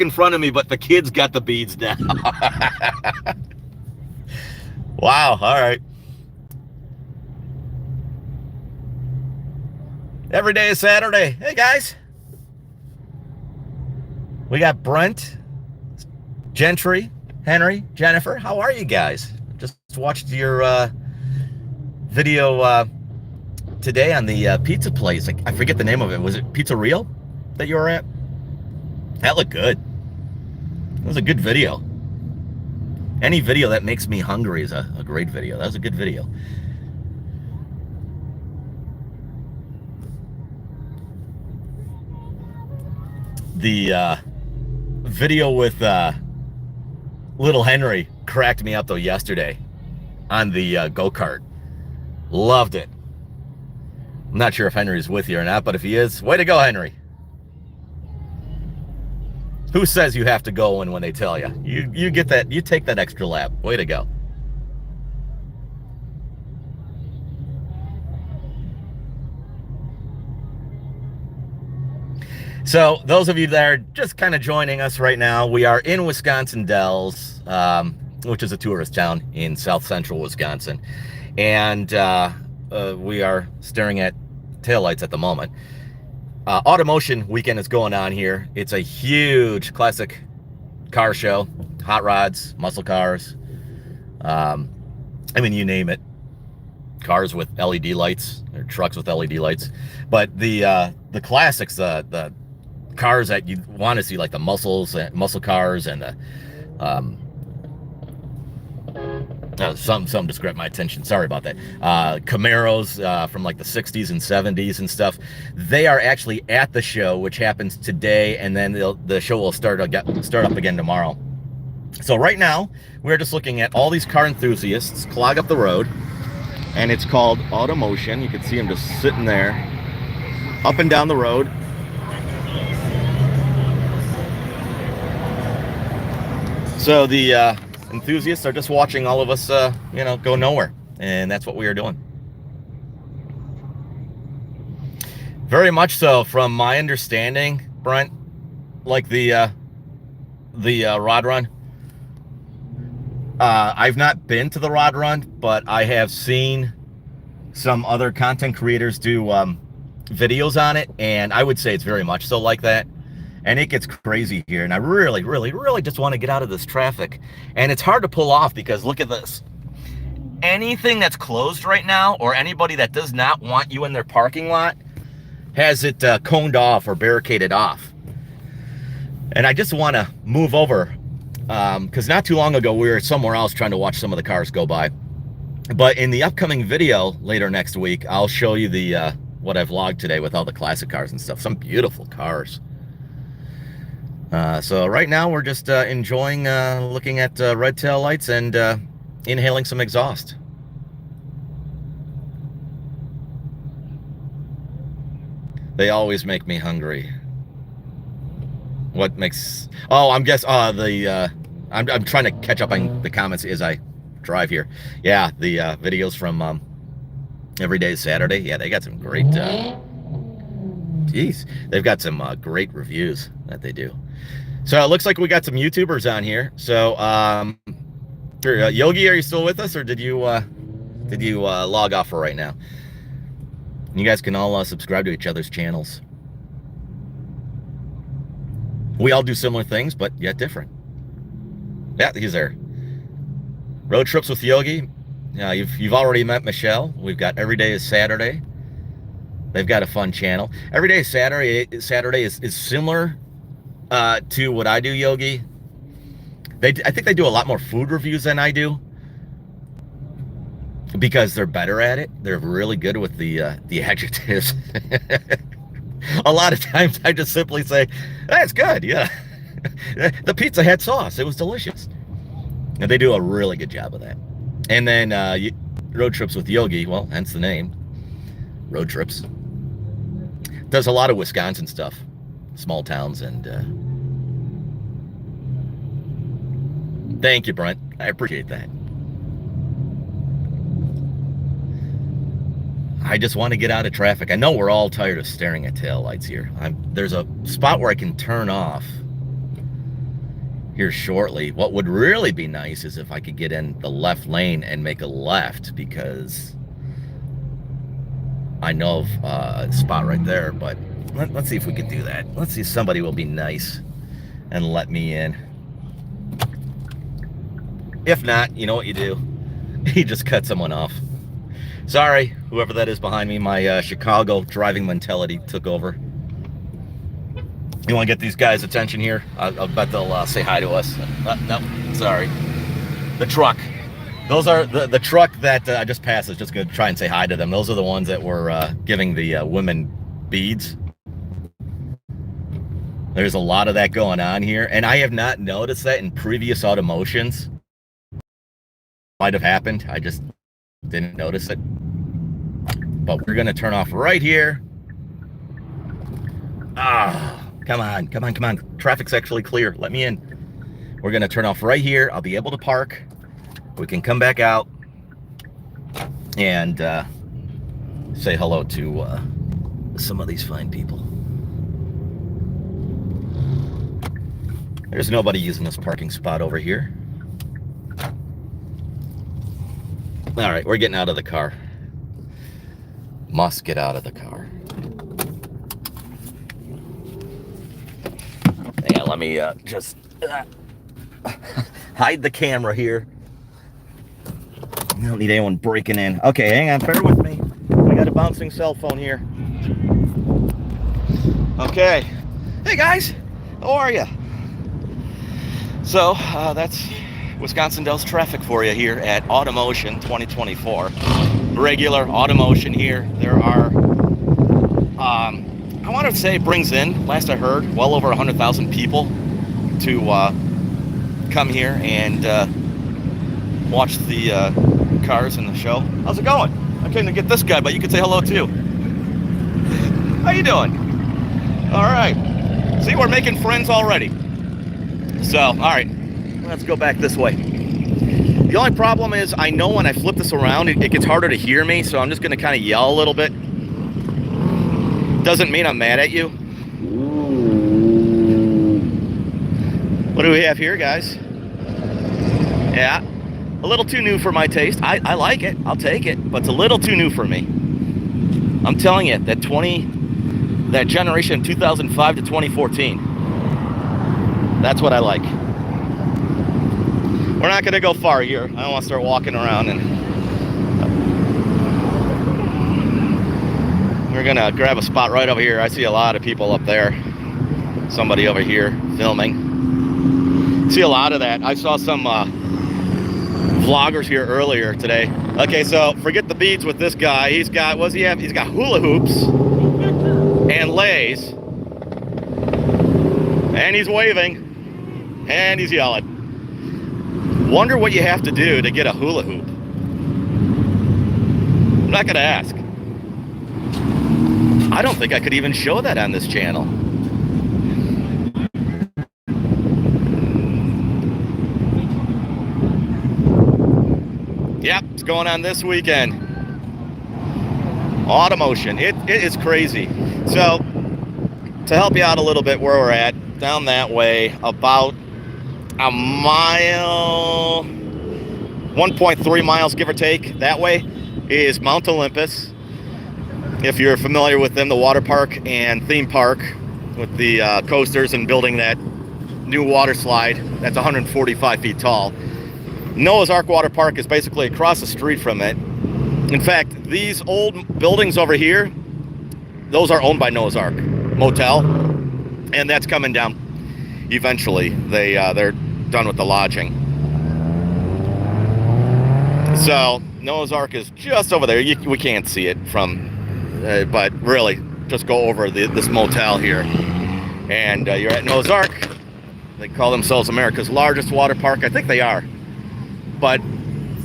in front of me, but the kids got the beads now. Wow, all right. Every day is Saturday. Hey, guys. We got Brent, Gentry, Henry, Jennifer. How are you guys? Just watched your video today on the pizza place. I forget the name of it. Was it Pizza Real that you were at? That looked good. It was a good video. Any video that makes me hungry is a great video. That was a good video. The video with little Henry cracked me up though yesterday on the go-kart. Loved it. I'm not sure if Henry's with you or not, but if he is, way to go, Henry. Who says you have to go in when they tell you? You get that, you take that extra lap. Way to go. So those of you that are just kind of joining us right now, we are in Wisconsin Dells, which is a tourist town in south central Wisconsin. And we are staring at taillights at the moment. Automotion weekend is going on here. It's a huge classic car show, hot rods, muscle cars. I mean, you name it. Cars with LED lights, or trucks with LED lights. But the classics, the cars that you want to see, like the muscle cars, and the some just grabbed my attention. Sorry about that. Camaros from like the 60s and 70s and stuff. They are actually at the show, which happens today, and then the show will start up again tomorrow. So right now, we're just looking at all these car enthusiasts clog up the road, and it's called Automotion. You can see them just sitting there, up and down the road. So the enthusiasts are just watching all of us, go nowhere, and that's what we are doing. Very much so, from my understanding, Brent, like the Rod Run. I've not been to the Rod Run, but I have seen some other content creators do videos on it, and I would say it's very much so like that. And it gets crazy here, and I really, really, really just want to get out of this traffic. And it's hard to pull off because look at this. Anything that's closed right now, or anybody that does not want you in their parking lot, has it coned off or barricaded off. And I just want to move over because not too long ago we were somewhere else trying to watch some of the cars go by. But in the upcoming video later next week, I'll show you the what I've logged today with all the classic cars and stuff. Some beautiful cars. So right now we're just enjoying looking at red tail lights and inhaling some exhaust. They always make me hungry. What makes... Oh, I'm I'm trying to catch up on the comments as I drive here. Yeah, the videos from Every Day is Saturday. Yeah, they got some great... Jeez, they've got some great reviews that they do. So it looks like we got some YouTubers on here. So, Yogi, are you still with us, or did you log off for right now? You guys can all subscribe to each other's channels. We all do similar things, but yet different. Yeah, he's there. Road Trips with Yogi. Yeah, you've already met Michelle. We've got Every Day is Saturday. They've got a fun channel. Every Day is Saturday is similar to what I do, Yogi. I think they do a lot more food reviews than I do, because they're better at it. They're really good with the adjectives. A lot of times I just simply say, that's good, yeah. The pizza had sauce. It was delicious. And they do a really good job of that. And then Road Trips with Yogi, well, hence the name, Road Trips. Does a lot of Wisconsin stuff, small towns, and thank you, Brent. I appreciate that. I just want to get out of traffic. I know we're all tired of staring at taillights here. There's a spot where I can turn off here shortly. What would really be nice is if I could get in the left lane and make a left, because I know of a spot right there, but let's see if we can do that. Let's see if somebody will be nice and let me in. If not, you know what you do? You just cut someone off. Sorry, whoever that is behind me. My Chicago driving mentality took over. You want to get these guys' attention here? I'll bet they'll say hi to us. No, sorry. The truck. Those are the truck that I just passed is just going to try and say hi to them. Those are the ones that were giving the women beads. There's a lot of that going on here, and I have not noticed that in previous Automotions. Might have happened. I just didn't notice it. But we're going to turn off right here. Ah, come on, come on, come on. Traffic's actually clear. Let me in. We're going to turn off right here. I'll be able to park. We can come back out and say hello to some of these fine people. There's nobody using this parking spot over here. All right, we're getting out of the car. Must get out of the car. Yeah, let me just hide the camera here. I don't need anyone breaking in. Okay, hang on, bear with me. I got a bouncing cell phone here. Okay. Hey guys, how are you? So that's Wisconsin Dells traffic for you here at Automotion 2024. Regular Automotion here. There are, I want to say it brings in, last I heard, well over 100,000 people to come here and watch the cars in the show. How's it going? I came to get this guy, but you can say hello too. How you doing? All right. See, we're making friends already. So, all right, let's go back this way. The only problem is I know when I flip this around, it gets harder to hear me, so I'm just going to kind of yell a little bit. Doesn't mean I'm mad at you. What do we have here, guys? Yeah, a little too new for my taste. I like it. I'll take it, but it's a little too new for me. I'm telling you, that generation 2005 to 2014. That's what I like. We're not going to go far here. I don't want to start walking around, and we're going to grab a spot right over here. I see a lot of people up there. Somebody over here filming. See a lot of that. I saw some vloggers here earlier today. Okay, so forget the beads with this guy. He's got, what does he have? He's got hula hoops and lays. And he's waving. And he's yelling. Wonder what you have to do to get a hula hoop. I'm not gonna ask. I don't think I could even show that on this channel. Yep, it's going on this weekend. Automotion, it is crazy. So, to help you out a little bit where we're at, down that way, about a mile, 1.3 miles, give or take, that way is Mount Olympus. If you're familiar with them, the water park and theme park with the coasters and building that new water slide that's 145 feet tall. Noah's Ark Water Park is basically across the street from it. In fact, these old buildings over here, those are owned by Noah's Ark Motel, and that's coming down eventually. They're done with the lodging. So Noah's Ark is just over there. We can't see it from, but really, just go over this motel here, and you're at Noah's Ark. They call themselves America's largest water park. I think they are. But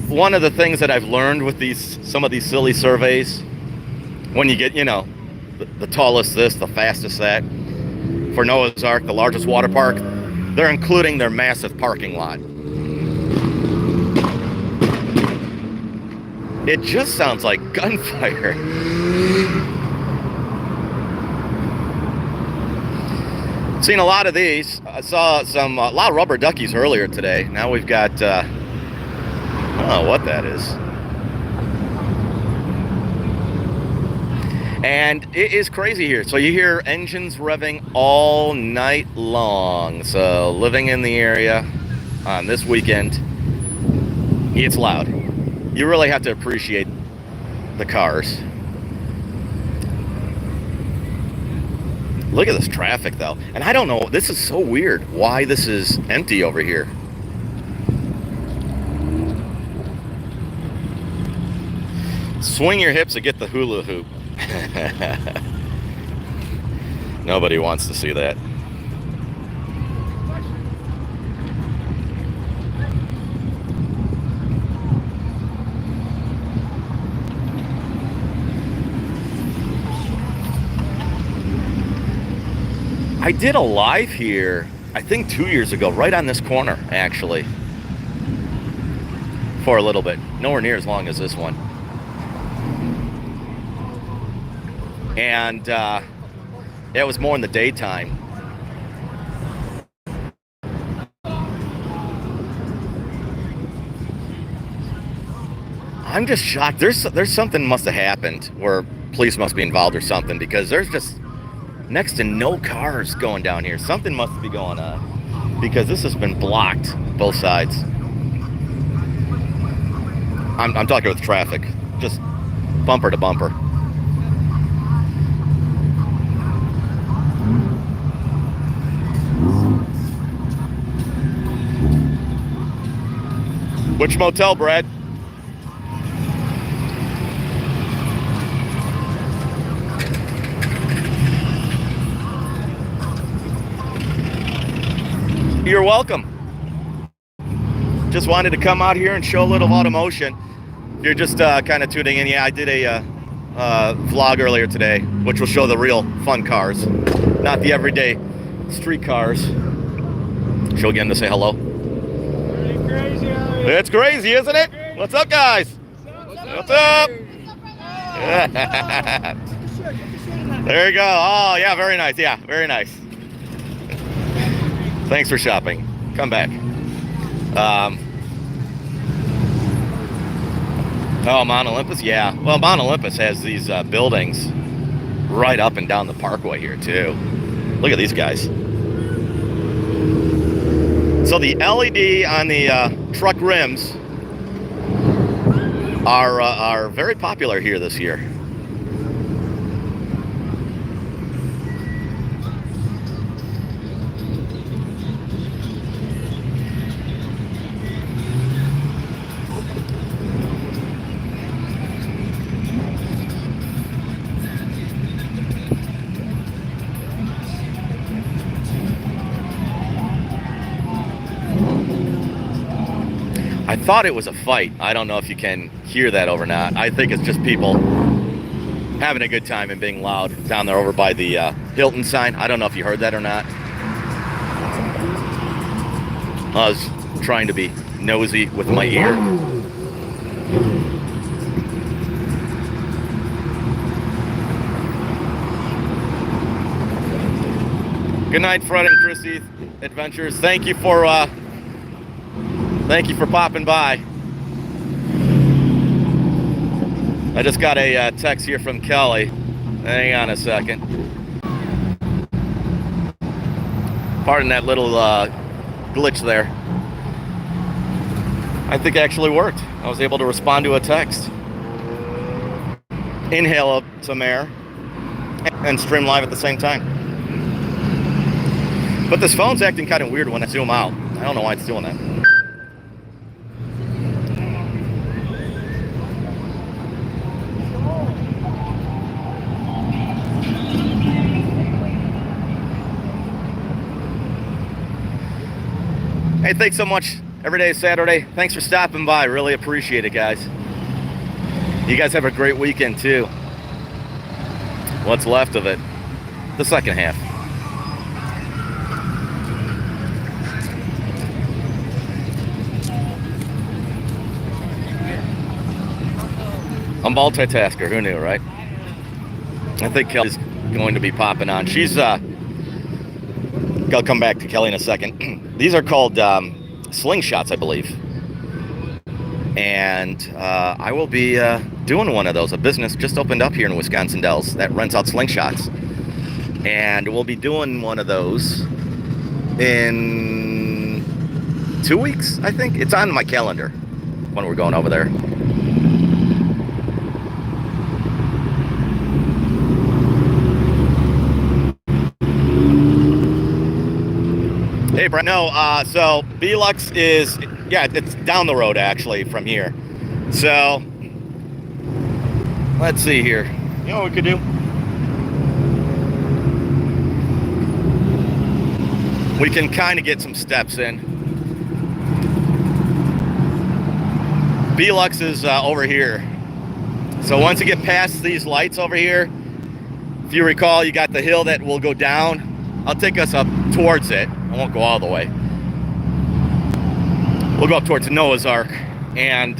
one of the things that I've learned with some of these silly surveys, when you get, the tallest this, the fastest that, for Noah's Ark, the largest water park, they're including their massive parking lot. It just sounds like gunfire. Seen a lot of these. I saw a lot of rubber duckies earlier today. Now we've got, I don't know what that is. And it is crazy here. So you hear engines revving all night long. So living in the area on this weekend, it's loud. You really have to appreciate the cars. Look at this traffic though. And I don't know, this is so weird why this is empty over here. Swing your hips and get the hula hoop. Nobody wants to see that. I did a live here, I think 2 years ago, right on this corner, actually. For a little bit. Nowhere near as long as this one. And it was more in the daytime. I'm just shocked. There's something must have happened where police must be involved or something, because there's just next to no cars going down here. Something must be going on, because this has been blocked both sides. I'm talking with traffic, just bumper to bumper. Which motel, Brad? You're welcome. Just wanted to come out here and show a little Automotion. If you're just kind of tuning in, yeah, I did a vlog earlier today, which will show the real fun cars, not the everyday street cars. Show again to say hello. It's crazy, isn't it? What's up, guys? What's up? There you go. Oh, yeah, very nice. Yeah, very nice. Thanks for shopping. Come back. Oh, Mount Olympus? Yeah. Well, Mount Olympus has these buildings right up and down the parkway here, too. Look at these guys. So the LED on the truck rims are very popular here this year. I thought it was a fight. I don't know if you can hear that or not. I think it's just people having a good time and being loud down there over by the Hilton sign. I don't know if you heard that or not. I was trying to be nosy with my ear. Good night, Fred and Chrissy Adventures. Thank you for popping by. I just got a text here from Kelly. Hang on a second. Pardon that little glitch there. I think it actually worked. I was able to respond to a text, inhale some air, and stream live at the same time. But this phone's acting kind of weird when I zoom out. I don't know why it's doing that. Hey, thanks so much. Every day is Saturday. Thanks for stopping by. Really appreciate it, guys. You guys have a great weekend, too. What's left of it? The second half. I'm multitasker. Who knew, right? I think Kelly's going to be popping on. She's, I'll come back to Kelly in a second. These are called slingshots, I believe. And I will be doing one of those. A business just opened up here in Wisconsin Dells that rents out slingshots. And we'll be doing one of those in 2 weeks, I think. It's on my calendar when we're going over there. Hey, Brent. No, so Belux is, yeah, it's down the road actually from here. So, let's see here. You know what we could do? We can kind of get some steps in. Belux is over here. So once you get past these lights over here, if you recall, you got the hill that will go down. I'll take us up towards it. I won't go all the way. We'll go up towards Noah's Ark, and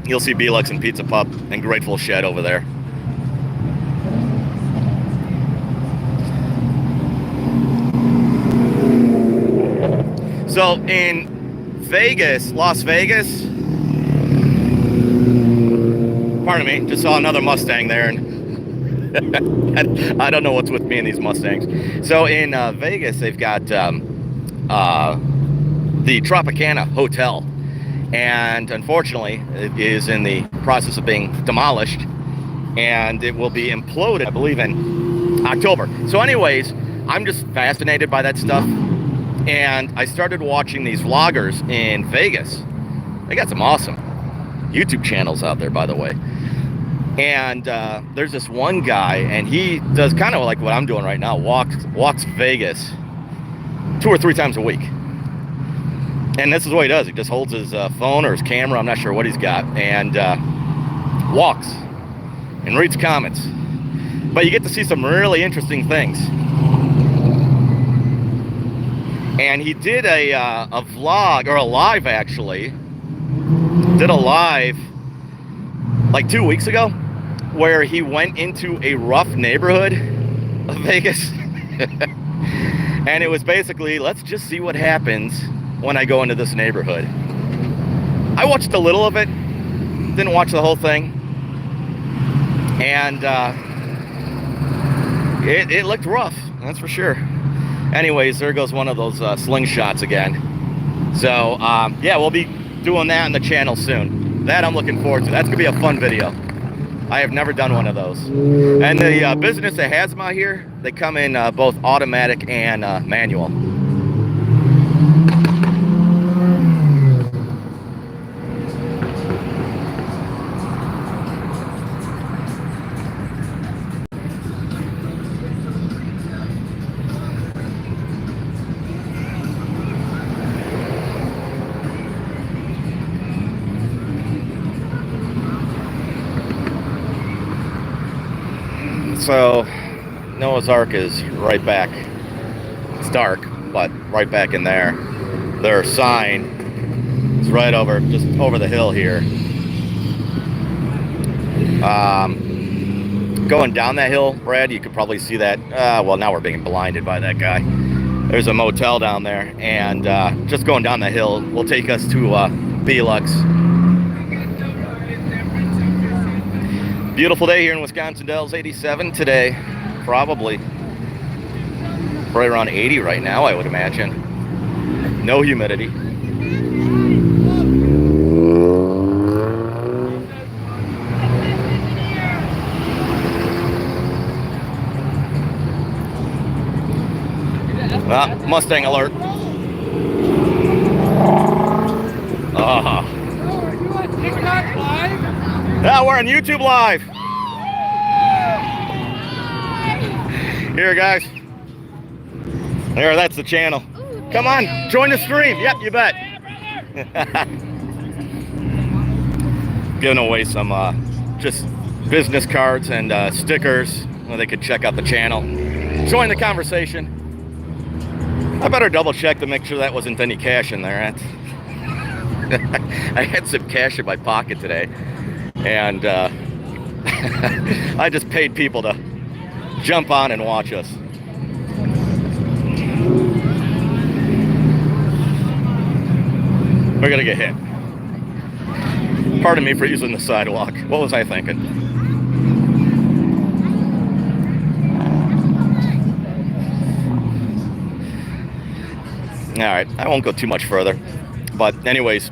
you'll see Belux and Pizza Pup and Grateful Shed over there. So in Vegas, Las Vegas, pardon me, just saw another Mustang there, and I don't know what's with me and these Mustangs. So in Vegas, they've got the Tropicana Hotel, and unfortunately, it is in the process of being demolished, and it will be imploded, I believe, in October. So anyways, I'm just fascinated by that stuff, and I started watching these vloggers in Vegas. They got some awesome YouTube channels out there, by the way. And there's this one guy, and he does kind of like what I'm doing right now, walks Vegas 2 or 3 times a week. And this is what he does. He just holds his phone or his camera, I'm not sure what he's got, and walks and reads comments. But you get to see some really interesting things. And he did a vlog, or a live actually, did a live like 2 weeks ago, where he went into a rough neighborhood of Vegas. And it was basically, let's just see what happens when I go into this neighborhood. I watched a little of it, didn't watch the whole thing. And it looked rough, that's for sure. Anyways, there goes one of those slingshots again. So, yeah, we'll be doing that on the channel soon. That I'm looking forward to. That's going to be a fun video. I have never done one of those. And the business that has them out here, they come in both automatic and manual. So Noah's Ark is right back. It's dark, but right back in there. Their sign is right over, just over the hill here. Going down that hill, Brad, you could probably see that. Well, now we're being blinded by that guy. There's a motel down there, and just going down the hill will take us to Belux. Beautiful day here in Wisconsin Dells, 87 today. Probably right around 80 right now, I would imagine. No humidity. Mustang alert. Yeah, we're on YouTube Live. Here, guys. There, that's the channel. Come on, join the stream. Yep, you bet. Giving away some just business cards and stickers where they could check out the channel. Join the conversation. I better double check to make sure that wasn't any cash in there. I had some cash in my pocket today, and I just paid people to jump on and watch us. We're gonna get hit. Pardon me for using the sidewalk. What was I thinking? All right, I won't go too much further. But anyways,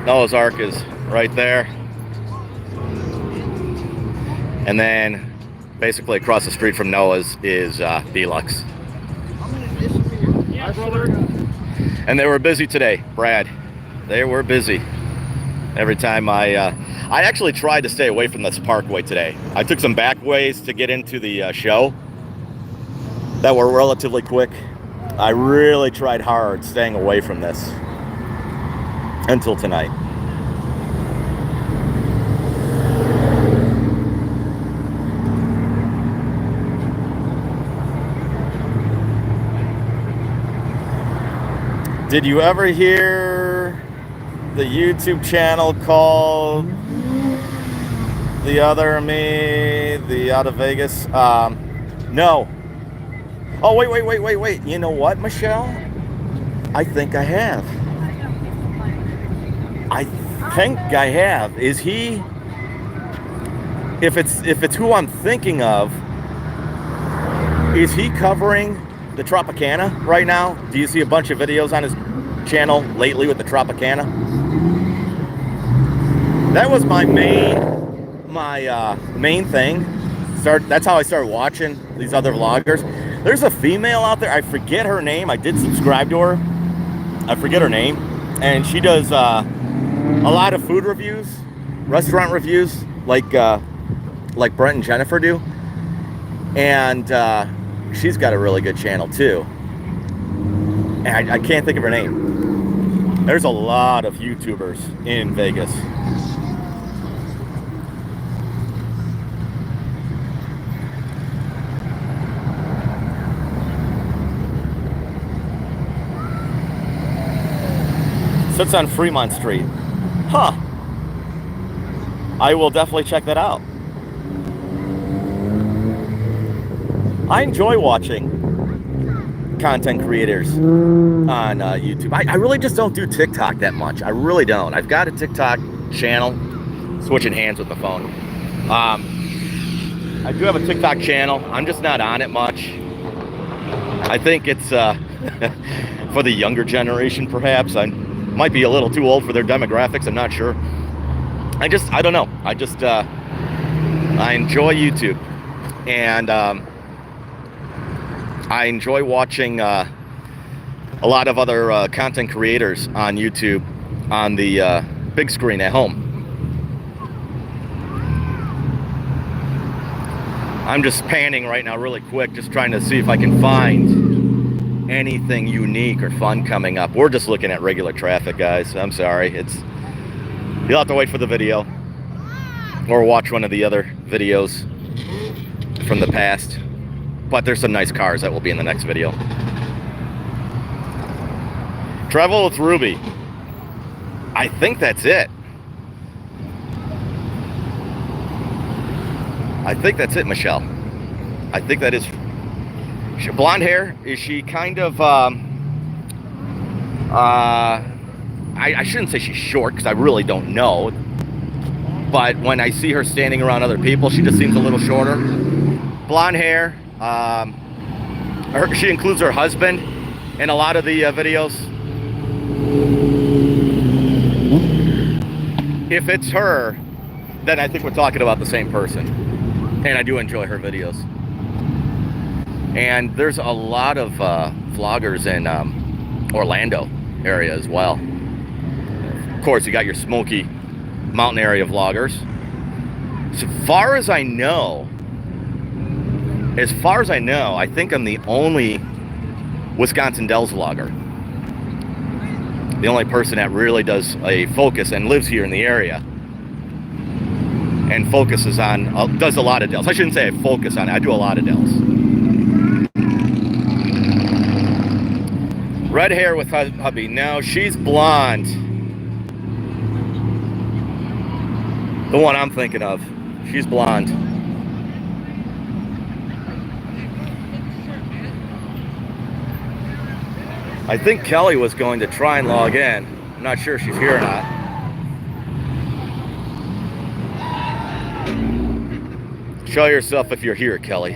Noah's Ark is right there. And then basically across the street from Noah's is Belux. And they were busy today, Brad. They were busy. Every time I actually tried to stay away from this parkway today. I took some back ways to get into the show that were relatively quick. I really tried hard staying away from this until tonight. Did you ever hear the YouTube channel called The Other Me, the Out of Vegas? No. Oh, wait. You know what, Michelle? I think I have. Is he... If it's who I'm thinking of, is he covering the Tropicana right now? Do you see a bunch of videos on his channel lately with the Tropicana? That was my main thing. That's how I started watching these other vloggers. There's a female out there, I forget her name. I did subscribe to her. I forget her name. And she does a lot of food reviews, restaurant reviews, like Brent and Jennifer do. And she's got a really good channel too. And I can't think of her name. There's a lot of YouTubers in Vegas. Sits on Fremont Street. Huh. I will definitely check that out. I enjoy watching content creators on YouTube. I really just don't do TikTok that much. I really don't. I've got a TikTok channel. Switching hands with the phone. I do have a TikTok channel. I'm just not on it much. I think it's for the younger generation, perhaps. I might be a little too old for their demographics. I'm not sure. I don't know. I enjoy YouTube. And I enjoy watching a lot of other content creators on YouTube on the big screen at home. I'm just panning right now really quick, just trying to see if I can find anything unique or fun coming up. We're just looking at regular traffic, guys. I'm sorry. You'll have to wait for the video. or watch one of the other videos from the past. But there's some nice cars that will be in the next video. Travel with Ruby. I think that's it. I think that's it, Michelle. I think that is... Blonde hair. Is she kind of... I shouldn't say she's short, because I really don't know. But when I see her standing around other people, she just seems a little shorter. Blonde hair. She includes her husband in a lot of the videos. If it's her, then I think we're talking about the same person. And I do enjoy her videos. And there's a lot of vloggers in Orlando area as well. Of course, you got your Smoky Mountain area vloggers. As far as I know, I think I'm the only Wisconsin Dells vlogger. The only person that really does a focus and lives here in the area and focuses on, does a lot of Dells. I shouldn't say I focus on it, I do a lot of Dells. Red hair with hubby. No, she's blonde. The one I'm thinking of. She's blonde. I think Kelly was going to try and log in. I'm not sure if she's here or not. Show yourself if you're here, Kelly.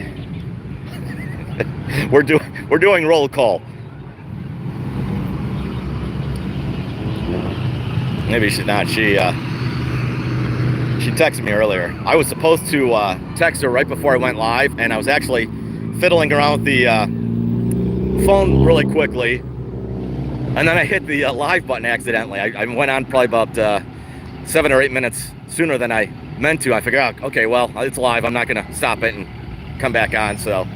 We're doing roll call. Maybe she's not. She texted me earlier. I was supposed to text her right before I went live, and I was actually fiddling around with the phone really quickly, and then I hit the live button accidentally. I went on probably about 7 or 8 minutes sooner than I meant to. I figured out, okay, well, it's live. I'm not going to stop it and come back on, so.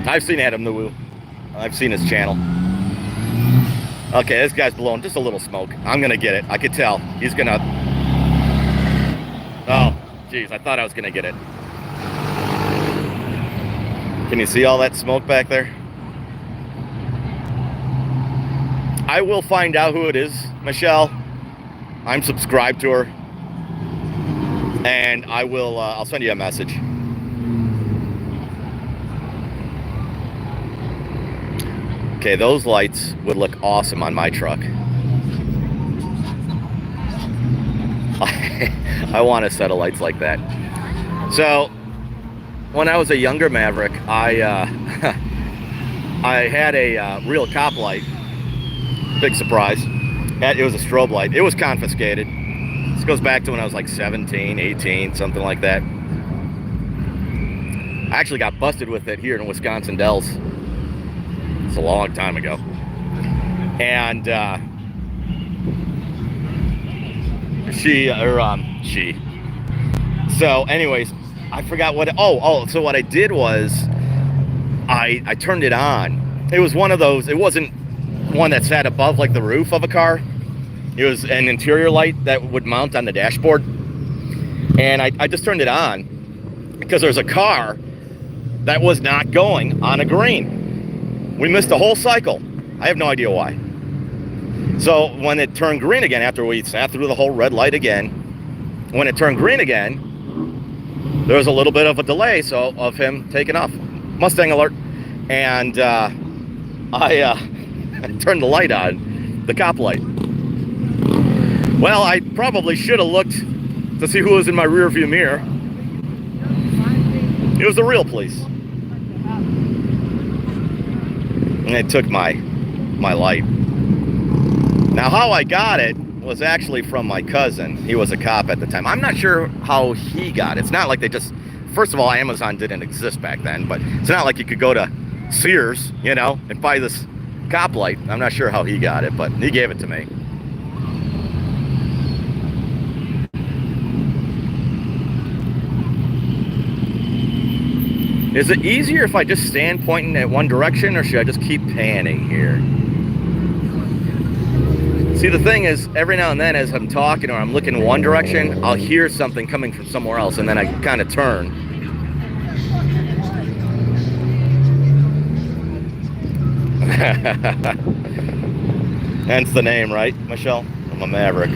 I've seen Adam Nuwu. I've seen his channel. Okay, this guy's blowing just a little smoke. I'm gonna get it. I could tell. He's gonna... Oh, geez, I thought I was gonna get it. Can you see all that smoke back there? I will find out who it is, Michelle. I'm subscribed to her. And I will, I'll send you a message. Okay, those lights would look awesome on my truck. I want a set of lights like that. So, when I was a younger Maverick, I had a real cop light. Big surprise. It was a strobe light. It was confiscated. This goes back to when I was like 17, 18, something like that. I actually got busted with it here in Wisconsin Dells. It's a long time ago. And so anyways, I forgot what so what I did was I turned it on. It was one of those, it wasn't one that sat above like the roof of a car. It was an interior light that would mount on the dashboard. And I just turned it on because there's a car that was not going on a green. We missed a whole cycle. I have no idea why. So when it turned green again, after we sat through the whole red light again, when it turned green again, there was a little bit of a delay of him taking off. Mustang alert. And I turned the light on, the cop light. Well, I probably should have looked to see who was in my rear view mirror. It was the real police. And it took my light. Now, how I got it was actually from my cousin. He was a cop at the time. I'm not sure how he got it. It's not like they just... First of all, Amazon didn't exist back then, but it's not like you could go to Sears, you know, and buy this cop light. I'm not sure how he got it, but he gave it to me. Is it easier if I just stand pointing at one direction, or should I just keep panning here? See, the thing is, every now and then as I'm talking or I'm looking in one direction, I'll hear something coming from somewhere else, and then I kind of turn. Hence the name, right, Michelle? I'm a Maverick.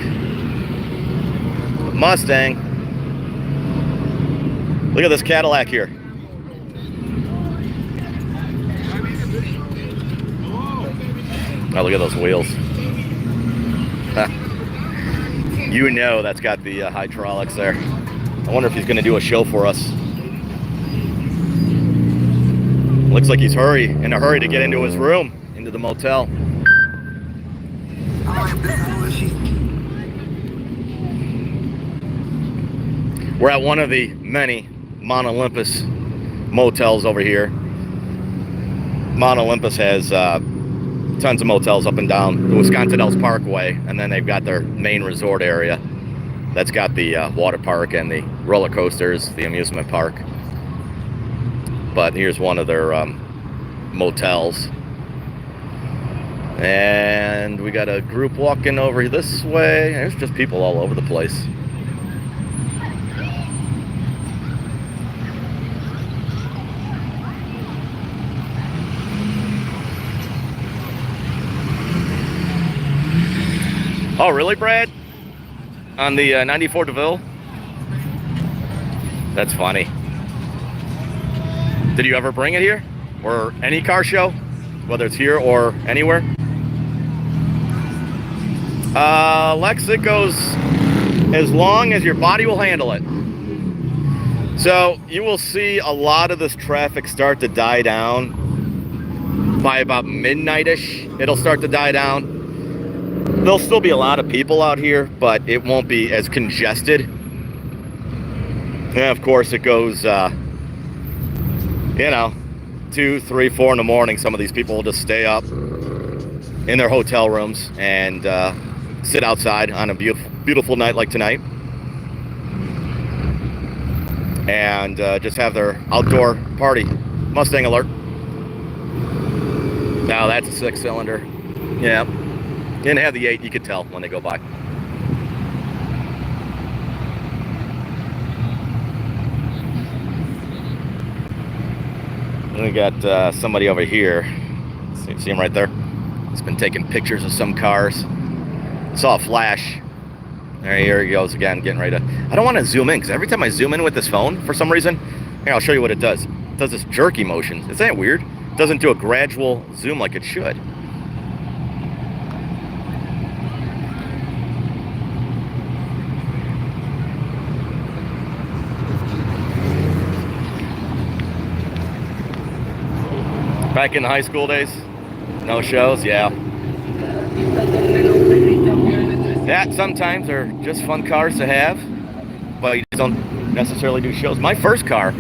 Mustang. Look at this Cadillac here. Oh, look at those wheels. You know that's got the hydraulics there. I wonder if he's going to do a show for us. Looks like he's in a hurry to get into his room, into the motel. We're at one of the many Mount Olympus motels over here. Mount Olympus has tons of motels up and down the Wisconsin Dells Parkway, and then they've got their main resort area that's got the water park and the roller coasters, the amusement park. But here's one of their motels, and we got a group walking over this way. There's just people all over the place. Oh, really, Brad? On the 94 DeVille? That's funny. Did you ever bring it here? Or any car show? Whether it's here or anywhere? Lex, it goes as long as your body will handle it. So you will see a lot of this traffic start to die down. By about midnight-ish, it'll start to die down. There'll still be a lot of people out here, but it won't be as congested. And of course, it goes, 2, 3, 4 in the morning. Some of these people will just stay up in their hotel rooms and sit outside on a beautiful night like tonight. And just have their outdoor party. Mustang alert. Now that's a 6-cylinder. Yeah. Didn't have the 8, you could tell when they go by. We got somebody over here. See him right there? He's been taking pictures of some cars. Saw a flash. Here he goes again, getting ready to... I don't want to zoom in, because every time I zoom in with this phone, for some reason... Here, I'll show you what it does. It does this jerky motion. Isn't that weird? It doesn't do a gradual zoom like it should. Back in the high school days, no shows, yeah. Yeah, sometimes they're just fun cars to have, but you just don't necessarily do shows. My first car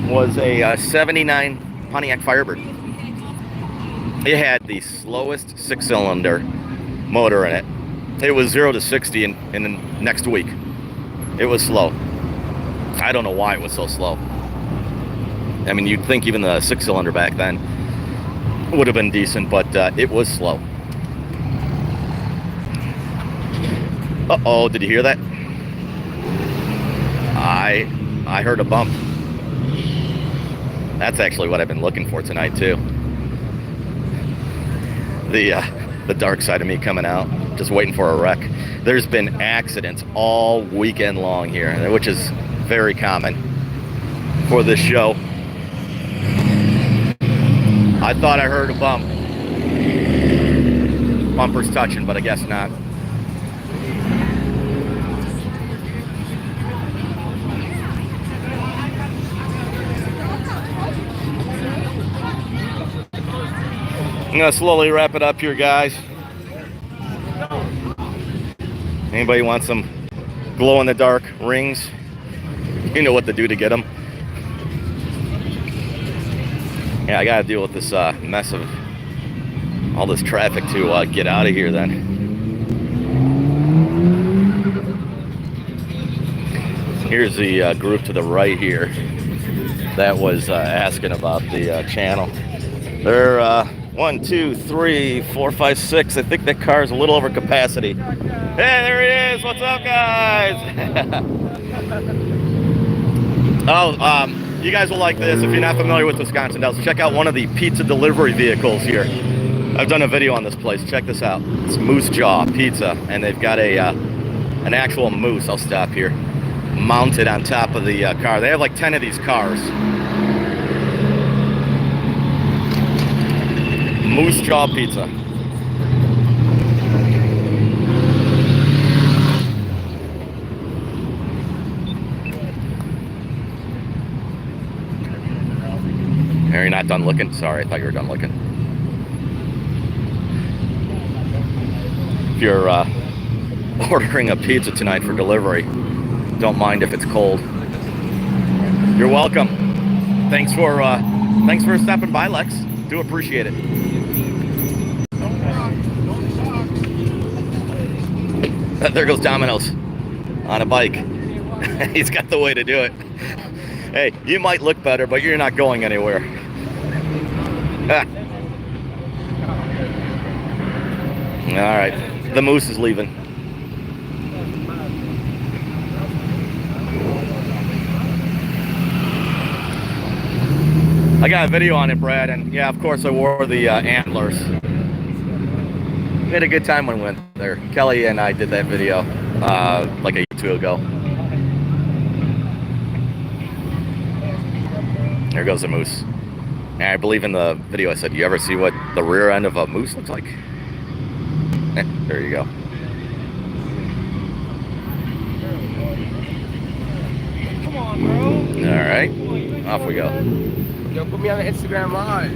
was a 79 Pontiac Firebird. It had the slowest 6-cylinder motor in it. It was 0 to 60 in the next week. It was slow. I don't know why it was so slow. I mean, you'd think even the 6-cylinder back then would have been decent, but it was slow. Uh-oh, did you hear that? I heard a bump. That's actually what I've been looking for tonight, too. The dark side of me coming out, just waiting for a wreck. There's been accidents all weekend long here, which is very common for this show. I thought I heard a bump. Bumper's touching, but I guess not. I'm gonna slowly wrap it up here, guys. Anybody want some glow-in-the-dark rings? You know what to do to get them. Yeah, I gotta deal with this mess of all this traffic to get out of here then. Here's the group to the right here that was asking about the channel. They're 1, 2, 3, 4, 5, 6. I think that car is a little over capacity. Hey, there he is. What's up, guys? You guys will like this. If you're not familiar with Wisconsin Dells, check out one of the pizza delivery vehicles here. I've done a video on this place. Check this out. It's Moose Jaw Pizza, and they've got an actual moose. I'll stop here. Mounted on top of the car. They have like 10 of these cars. Moose Jaw Pizza. Are you not done looking? Sorry, I thought you were done looking. If you're ordering a pizza tonight for delivery, don't mind if it's cold. You're welcome. Thanks for stopping by, Lex. Do appreciate it. There goes Domino's on a bike. He's got the way to do it. Hey, you might look better, but you're not going anywhere. All right, the moose is leaving. I got a video on it, Brad, and yeah, of course I wore the antlers. We had a good time when we went there. Kelly and I did that video like a year or two ago. There goes the moose. And I believe in the video I said, you ever see what the rear end of a moose looks like? There you go. Come on, bro. All right, off we go. Yo, put me on the Instagram live.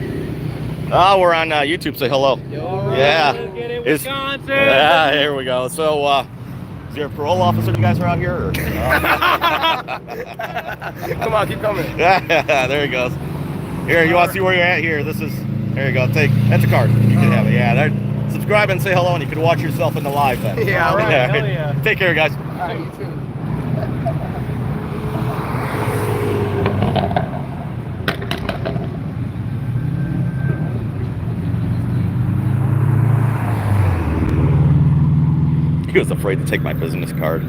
Oh, we're on YouTube. Say hello. Yo, yeah. Get in Wisconsin. Yeah, here we go. So, is there a parole officer you guys are out here? Or? Come on, keep coming. Yeah, there he goes. Here, you want to see where you're at? Here, this is. There you go. That's a card. You can have it. Yeah, there. Subscribe and say hello, and you can watch yourself in the live then. Yeah, all right. Yeah. Hell yeah. Take care, guys. All right, you too. He was afraid to take my business card.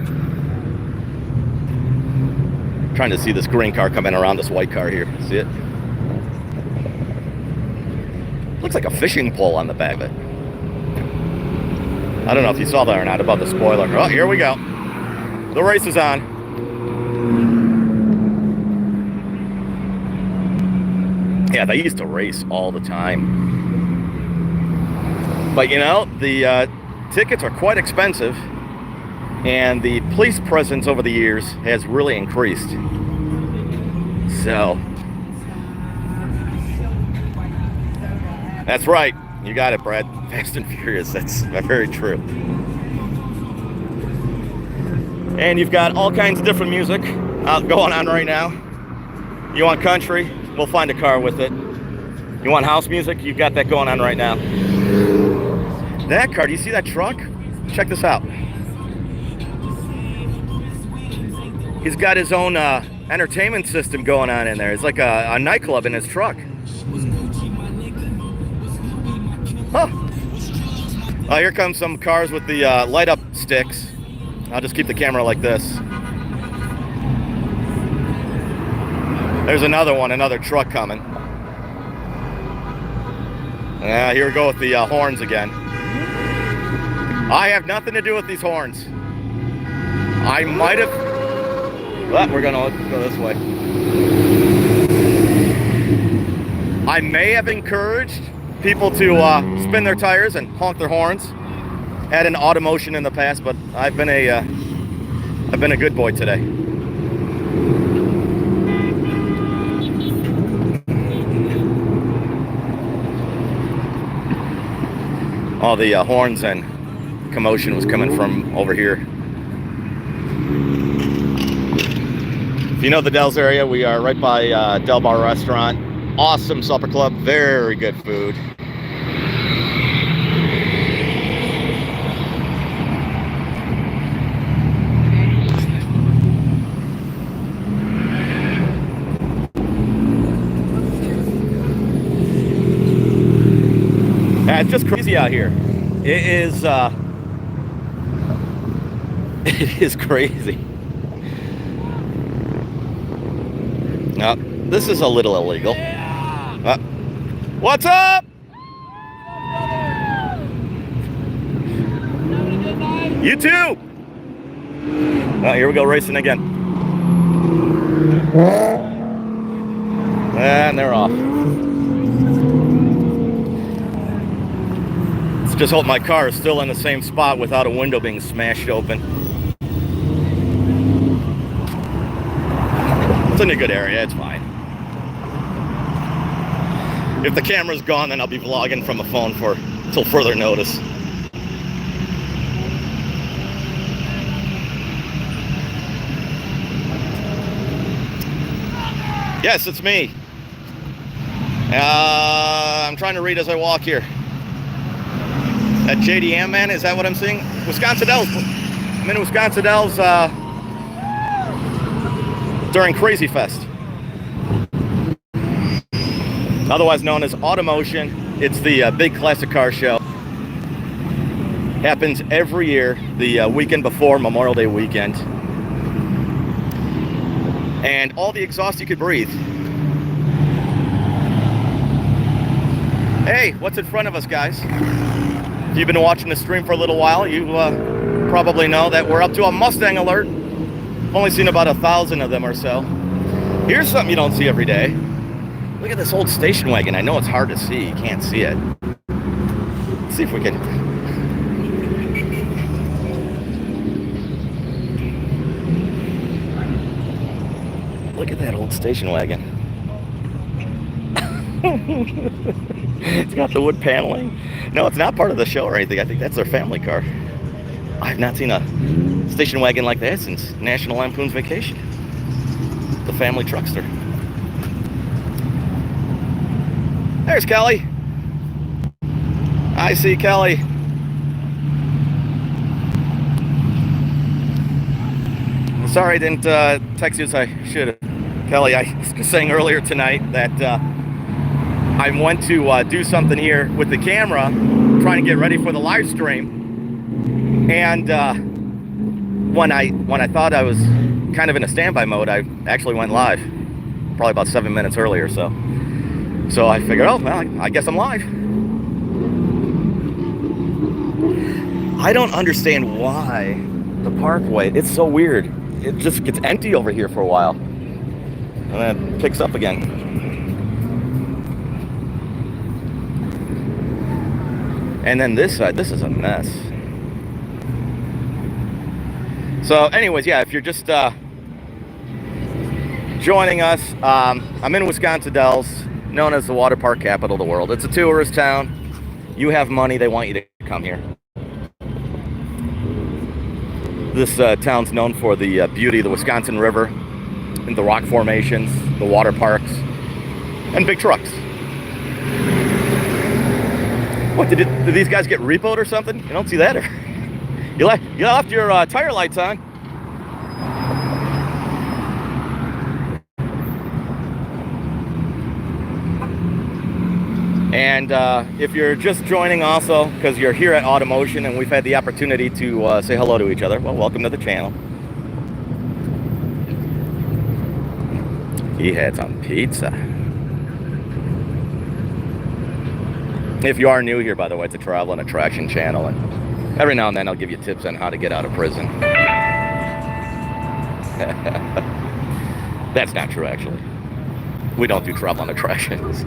Trying to see this green car coming around this white car here. See it? Looks like a fishing pole on the back of it. I don't know if you saw that or not above the spoiler. Oh, here we go. The race is on. Yeah, they used to race all the time. But you know, the tickets are quite expensive, and the police presence over the years has really increased. So, that's right. You got it, Brad. Fast and Furious. That's very true. And you've got all kinds of different music going on right now. You want country? We'll find a car with it. You want house music? You've got that going on right now. That car, do you see that truck? Check this out. He's got his own entertainment system going on in there. It's like a nightclub in his truck. Huh. Oh, here comes some cars with the light up sticks. I'll just keep the camera like this. There's another one, another truck coming. Yeah, here we go with the horns again. I have nothing to do with these horns. I might have... Well, we're gonna go this way. I may have encouraged people to spin their tires and honk their horns. Had an Automotion in the past, but I've been a good boy today. All the horns and commotion was coming from over here. If you know the Dells area, we are right by Del Bar Restaurant. Awesome supper club, very good food. It's just crazy out here. It is it is crazy. This is a little illegal. What's up? You too. Here we go, racing again. And they're off. Let's just hope my car is still in the same spot without a window being smashed open. It's in a good area, it's fine. If the camera's gone, then I'll be vlogging from a phone till further notice. Yes, it's me. I'm trying to read as I walk here. That JDM man, is that what I'm seeing? Wisconsin Dells. I'm in Wisconsin Dells during Crazy Fest, otherwise known as Automotion. It's the big classic car show. Happens every year, the weekend before Memorial Day weekend. And all the exhaust you could breathe. Hey, what's in front of us, guys? If you've been watching the stream for a little while, you probably know that we're up to a Mustang alert. Only seen about 1,000 of them or so. Here's something you don't see every day. Look at this old station wagon. I know it's hard to see. You can't see it. Let's see if we can. Look at that old station wagon. It's got the wood paneling. No, it's not part of the show or anything. I think that's their family car. I've not seen a station wagon like that since National Lampoon's Vacation. The family truckster. There's Kelly. I see Kelly. Sorry I didn't text you as I should have. Kelly, I was saying earlier tonight that I went to do something here with the camera, trying to get ready for the live stream. And when I thought I was kind of in a standby mode, I actually went live, probably about 7 minutes earlier. So I figured, oh, well, I guess I'm live. I don't understand why the parkway, it's so weird. It just gets empty over here for a while, and then it picks up again. And then this side, this is a mess. So anyways, yeah, if you're just joining us, I'm in Wisconsin Dells, known as the water park capital of the world. It's a tourist town. You have money, they want you to come here. This town's known for the beauty of the Wisconsin River and the rock formations, the water parks, and big trucks. What, did these guys get repoed or something? You don't see that. You left your tire lights on. And if you're just joining also, because you're here at Automotion and we've had the opportunity to say hello to each other, well, welcome to the channel. He had some pizza. If you are new here, by the way, it's a travel and attraction channel, and every now and then I'll give you tips on how to get out of prison. That's not true, actually. We don't do travel and attractions.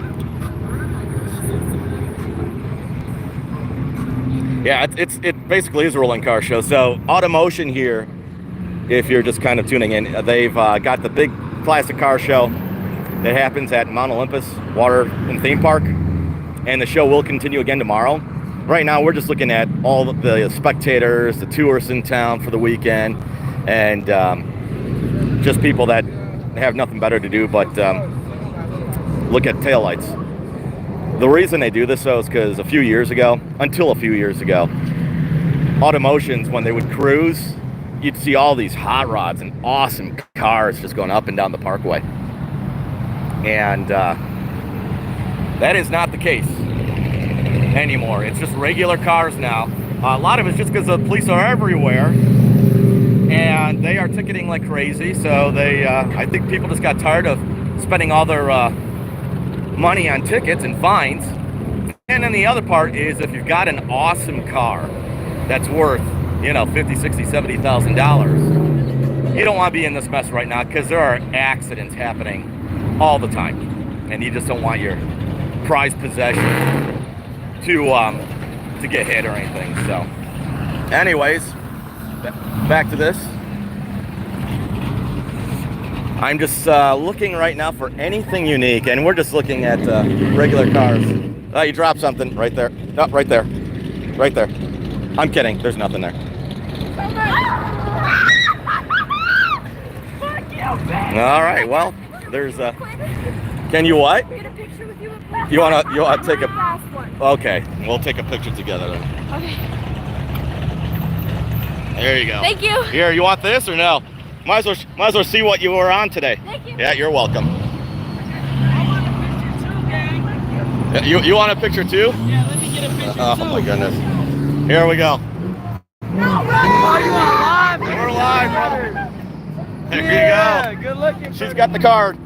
Yeah, it basically is a rolling car show. So Automotion here, if you're just kind of tuning in, they've got the big classic car show that happens at Mount Olympus Water and Theme Park, and the show will continue again tomorrow. Right now, we're just looking at all the spectators, the tourists in town for the weekend, and just people that have nothing better to do but look at taillights. The reason they do this, though, is because until a few years ago, Automotions, when they would cruise, you'd see all these hot rods and awesome cars just going up and down the parkway. And that is not the case. anymore. It's just regular cars now. A lot of it's just because the police are everywhere, and they are ticketing like crazy. So they, I think people just got tired of spending all their money on tickets and fines. And then the other part is, if you've got an awesome car that's worth, you know, $50,000, $60,000, $70,000, you don't want to be in this mess right now, because there are accidents happening all the time, and you just don't want your prized possession to get hit or anything. So anyways, back to this. I'm just looking right now for anything unique, and we're just looking at regular cars. Oh, you dropped something right there. No, right there. Right there. I'm kidding. There's nothing there. All right. Well, there's a. Can you what? Get a picture with you. You wanna take a? Okay, we'll take a picture together then. Okay. There you go. Thank you. Here, you want this or no? Might as well see what you were on today. Thank you. Yeah, you're welcome. I want a picture too, gang. You want a picture too? Yeah, let me get a picture Oh too. my goodness. Here we go. Oh, you are live? We're live, brother. There Yeah, you go. good looking. She's got the card.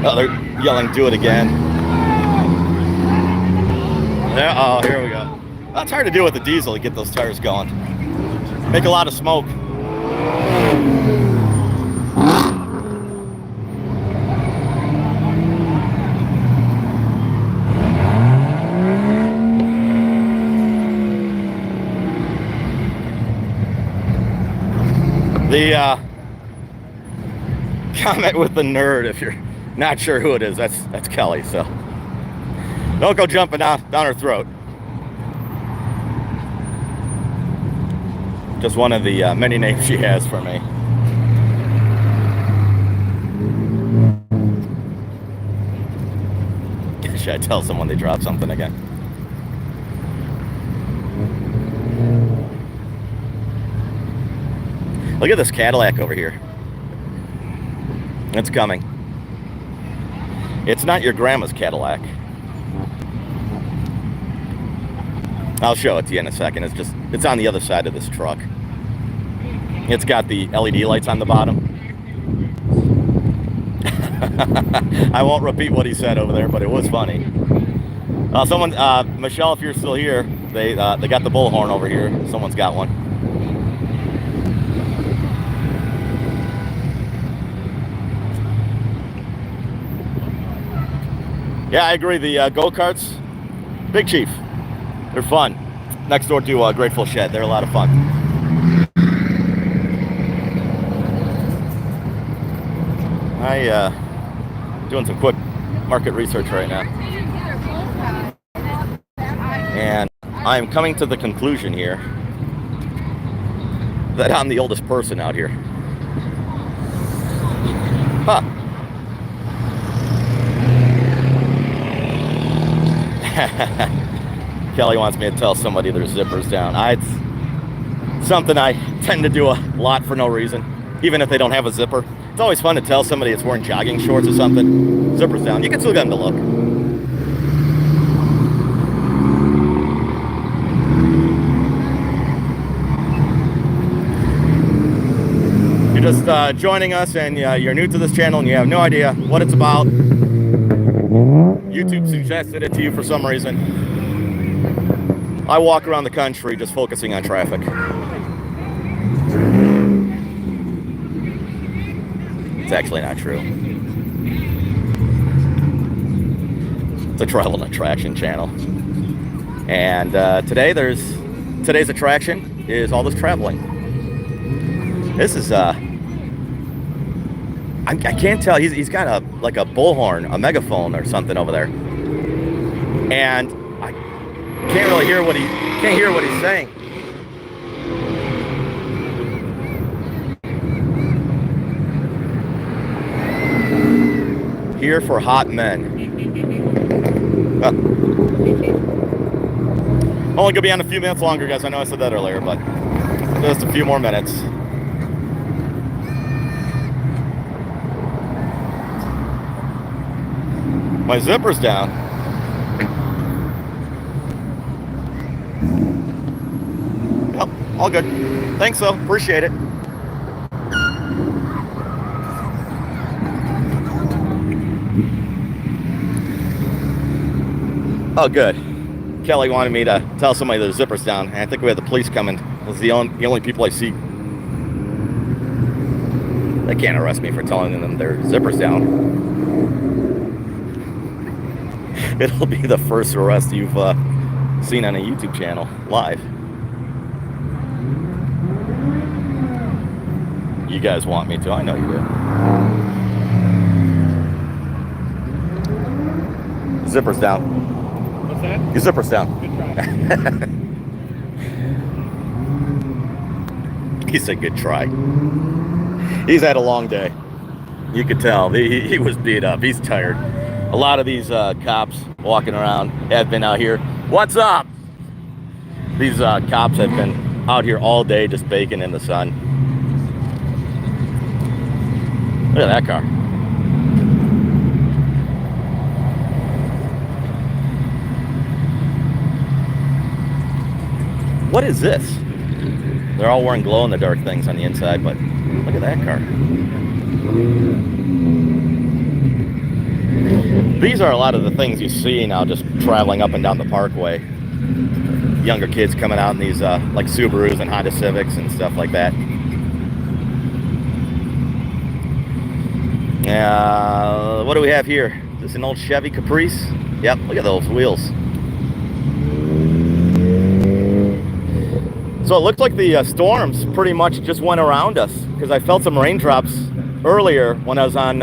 Oh, they're yelling, "Do it again!" There, oh, here we go. Well, it's hard to do with the diesel to get those tires going. Make a lot of smoke. The comment with the nerd, if you're not sure who it is, that's Kelly. So don't go jumping down her throat. Just one of the many names she has for me. Should I tell someone they dropped something again? Look at this Cadillac over here. It's coming. It's not your grandma's Cadillac. I'll show it to you in a second. It's on the other side of this truck. It's got the LED lights on the bottom. I won't repeat what he said over there, but it was funny. Michelle, if you're still here, they got the bullhorn over here. Someone's got one. Yeah, I agree. The go-karts, Big Chief, they're fun. Next door to Grateful Shed, they're a lot of fun. Doing some quick market research right now. And I'm coming to the conclusion here that I'm the oldest person out here. Huh. Kelly wants me to tell somebody their zipper's down. It's something I tend to do a lot for no reason, even if they don't have a zipper. It's always fun to tell somebody it's wearing jogging shorts or something. Zipper's down. You can still get them to look. You're just joining us and you're new to this channel and you have no idea what it's about. YouTube suggested it to you for some reason. I walk around the country just focusing on traffic. It's actually not true. It's a travel and attraction channel. And today's attraction is all this traveling. This is I can't tell. He's got a bullhorn, a megaphone or something over there, and I can't really hear what he's saying. Here for hot men. Only gonna be on a few minutes longer, guys. I know I said that earlier, but just a few more minutes. My zipper's down. Yep, all good. Thanks, though. Appreciate it. Oh, good. Kelly wanted me to tell somebody the zipper's down. And I think we had the police coming. Those are the only people I see. They can't arrest me for telling them their zipper's down. It'll be the first arrest you've seen on a YouTube channel live. You guys want me to. I know you do. Zipper's down. What's that? Your zipper's down. Good try. He said good try. He's had a long day. You could tell. He was beat up. He's tired. A lot of these cops walking around have been out here. What's up? These cops have been out here all day just baking in the sun. Look at that car. What is this? They're all wearing glow-in-the-dark things on the inside, but look at that car. These are a lot of the things you see now just traveling up and down the parkway. Younger kids coming out in these like Subarus and Honda Civics and stuff like that. What do we have here? Is this an old Chevy Caprice? Yep, look at those wheels. So it looked like the storms pretty much just went around us, because I felt some raindrops earlier when I was on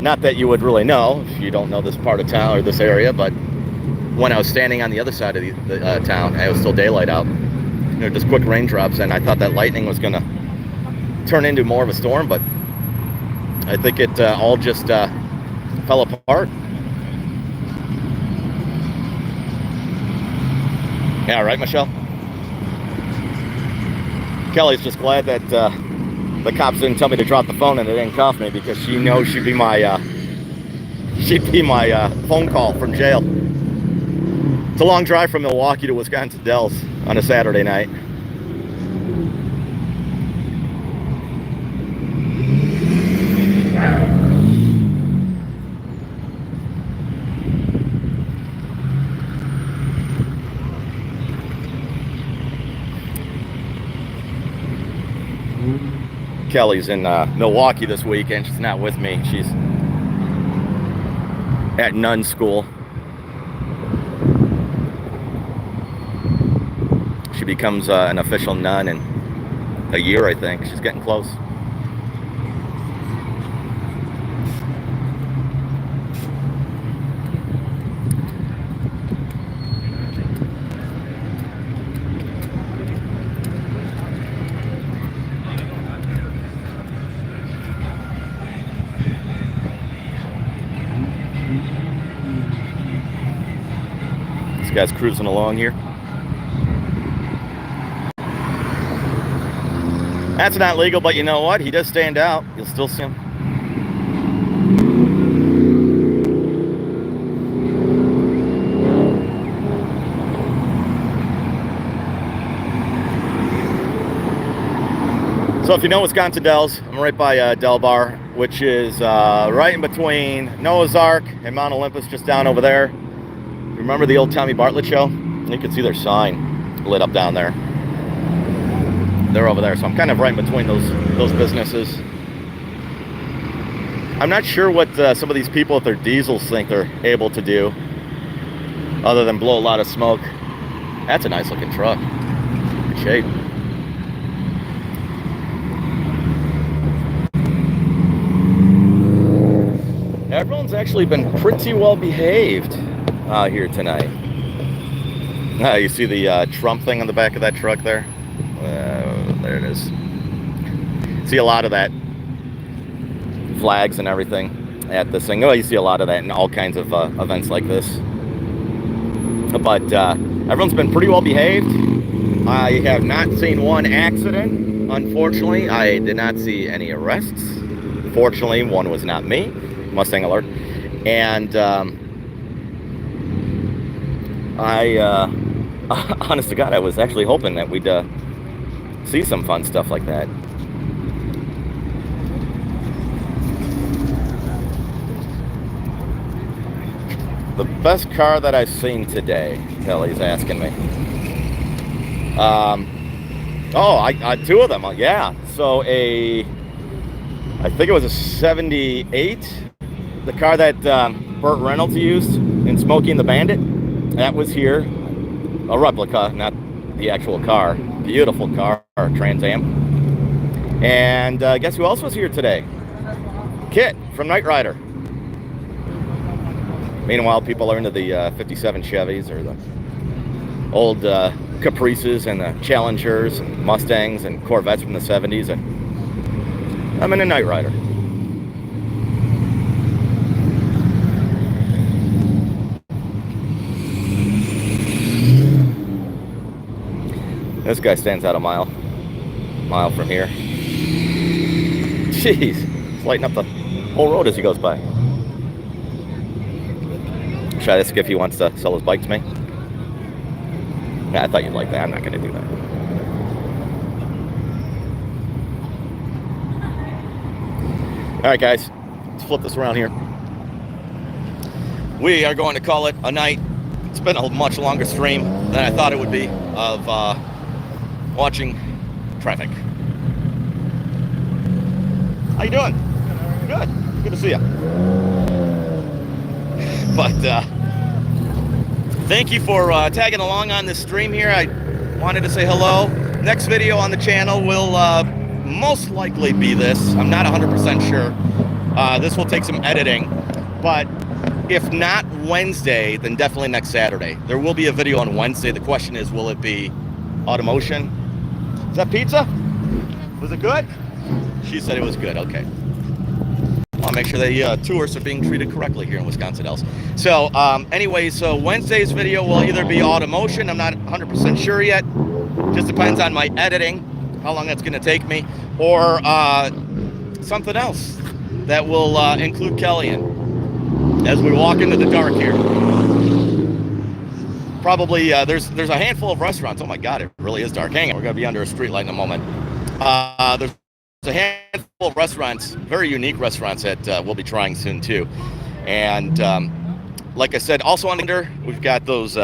not that you would really know if you don't know this part of town or this area, but when I was standing on the other side of the town, it was still daylight out. You know, just quick raindrops, and I thought that lightning was gonna turn into more of a storm, but I think it all just fell apart. Yeah, right, Michelle? Kelly's just glad that the cops didn't tell me to drop the phone and they didn't cuff me, because she knows she'd be my phone call from jail. It's a long drive from Milwaukee to Wisconsin Dells on a Saturday night. Kelly's in Milwaukee this weekend. She's not with me. She's at nun school. She becomes an official nun in a year, I think. She's getting close. This guy's cruising along here. That's not legal, but you know what? He does stand out. You'll still see him. So if you know Wisconsin Dells, I'm right by Del Bar, which is right in between Noah's Ark and Mount Olympus, just down over there. Remember the old Tommy Bartlett show? You can see their sign lit up down there. They're over there, so I'm kind of right in between those businesses. I'm not sure what some of these people with their diesels think they're able to do, other than blow a lot of smoke. That's a nice looking truck. Good shape. Everyone's actually been pretty well behaved here tonight. You see the Trump thing on the back of that truck there? There it is. See a lot of that. Flags and everything at this thing. Oh, you see a lot of that in all kinds of events like this. But everyone's been pretty well behaved. I have not seen one accident, unfortunately. I did not see any arrests, Unfortunately, one was not me. Mustang alert. And honest to God, I was actually hoping that we'd see some fun stuff like that. The best car that I've seen today, Kelly's asking me. I two of them, yeah. So I think it was a 78, the car that Burt Reynolds used in Smokey and the Bandit. That was here, a replica, not the actual car. Beautiful car, Trans Am. And guess who else was here today? Kit from Knight Rider. Meanwhile, people are into the 57 Chevys or the old Caprices and the Challengers, and Mustangs and Corvettes from the 70s. And I'm in a Knight Rider. This guy stands out a mile from here. Jeez, he's lighting up the whole road as he goes by. Should I ask if he wants to sell his bike to me? Yeah, I thought you'd like that. I'm not going to do that. All right, guys, let's flip this around here. We are going to call it a night. It's been a much longer stream than I thought it would be of watching traffic. How you doing? Good. Good to see you. But thank you for tagging along on this stream here. I wanted to say hello. Next video on the channel will most likely be this. I'm not 100% sure. This will take some editing, but if not Wednesday, then definitely next Saturday. There will be a video on Wednesday. The question is, will it be Automotion? Is that pizza? Was it good? She said it was good. Okay. I'll make sure the tourists are being treated correctly here in Wisconsin Dells. So anyway, so Wednesday's video will either be Automotion. I'm not 100% sure yet. Just depends on my editing, how long that's going to take me, or something else that will include Kelly in as we walk into the dark here. Probably there's a handful of restaurants. Oh my God, it really is dark. Hang on, we're going to be under a street light in a moment. There's a handful of restaurants, very unique restaurants that we'll be trying soon too. And like I said, also on there, we've got those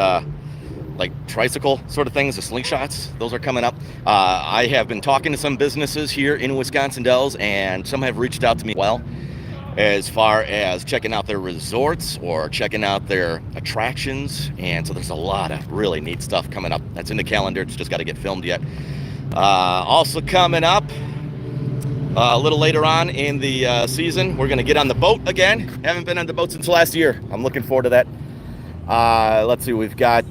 like tricycle sort of things, the slingshots. Those are coming up. I have been talking to some businesses here in Wisconsin Dells, and some have reached out to me as far as checking out their resorts or checking out their attractions. And so there's a lot of really neat stuff coming up. That's in the calendar. It's just got to get filmed yet. Also coming up a little later on in the season, we're going to get on the boat again. Haven't been on the boat since last year. I'm looking forward to that. Let's see, we've got,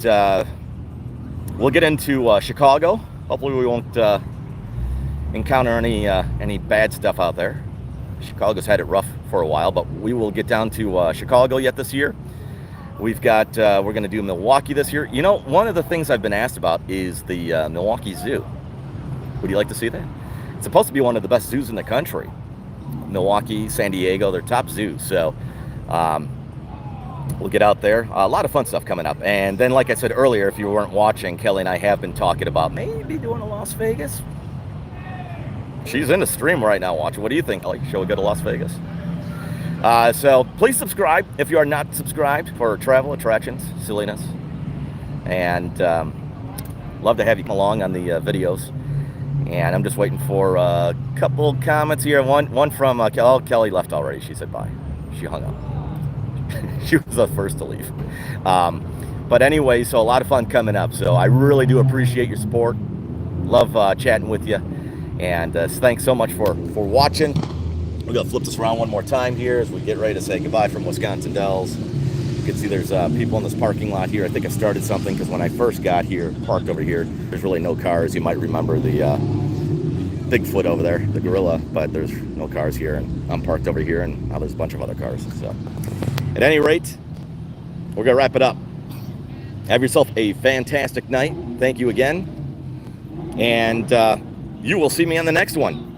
we'll get into Chicago. Hopefully we won't encounter any bad stuff out there. Chicago's had it rough for a while, but we will get down to Chicago yet this year. We've got, we're going to do Milwaukee this year. You know, one of the things I've been asked about is the Milwaukee Zoo. Would you like to see that? It's supposed to be one of the best zoos in the country. Milwaukee, San Diego, they're top zoos. So we'll get out there. A lot of fun stuff coming up. And then, like I said earlier, if you weren't watching, Kelly and I have been talking about maybe doing a Las Vegas. She's in the stream right now watching. What do you think, Kelly? Shall we go to Las Vegas? So please subscribe if you are not subscribed for travel, attractions, silliness. And love to have you come along on the videos. And I'm just waiting for a couple comments here. One from Kelly left already. She said bye. She hung up. She was the first to leave. But anyway, so a lot of fun coming up. So I really do appreciate your support. Love chatting with you. And thanks so much for watching. We're going to flip this around one more time here as we get ready to say goodbye from Wisconsin Dells. You can see there's people in this parking lot here. I think I started something because when I first got here, parked over here, there's really no cars. You might remember the Bigfoot over there, the gorilla, but there's no cars here. And I'm parked over here, and now there's a bunch of other cars. So at any rate, we're going to wrap it up. Have yourself a fantastic night. Thank you again. And you will see me on the next one.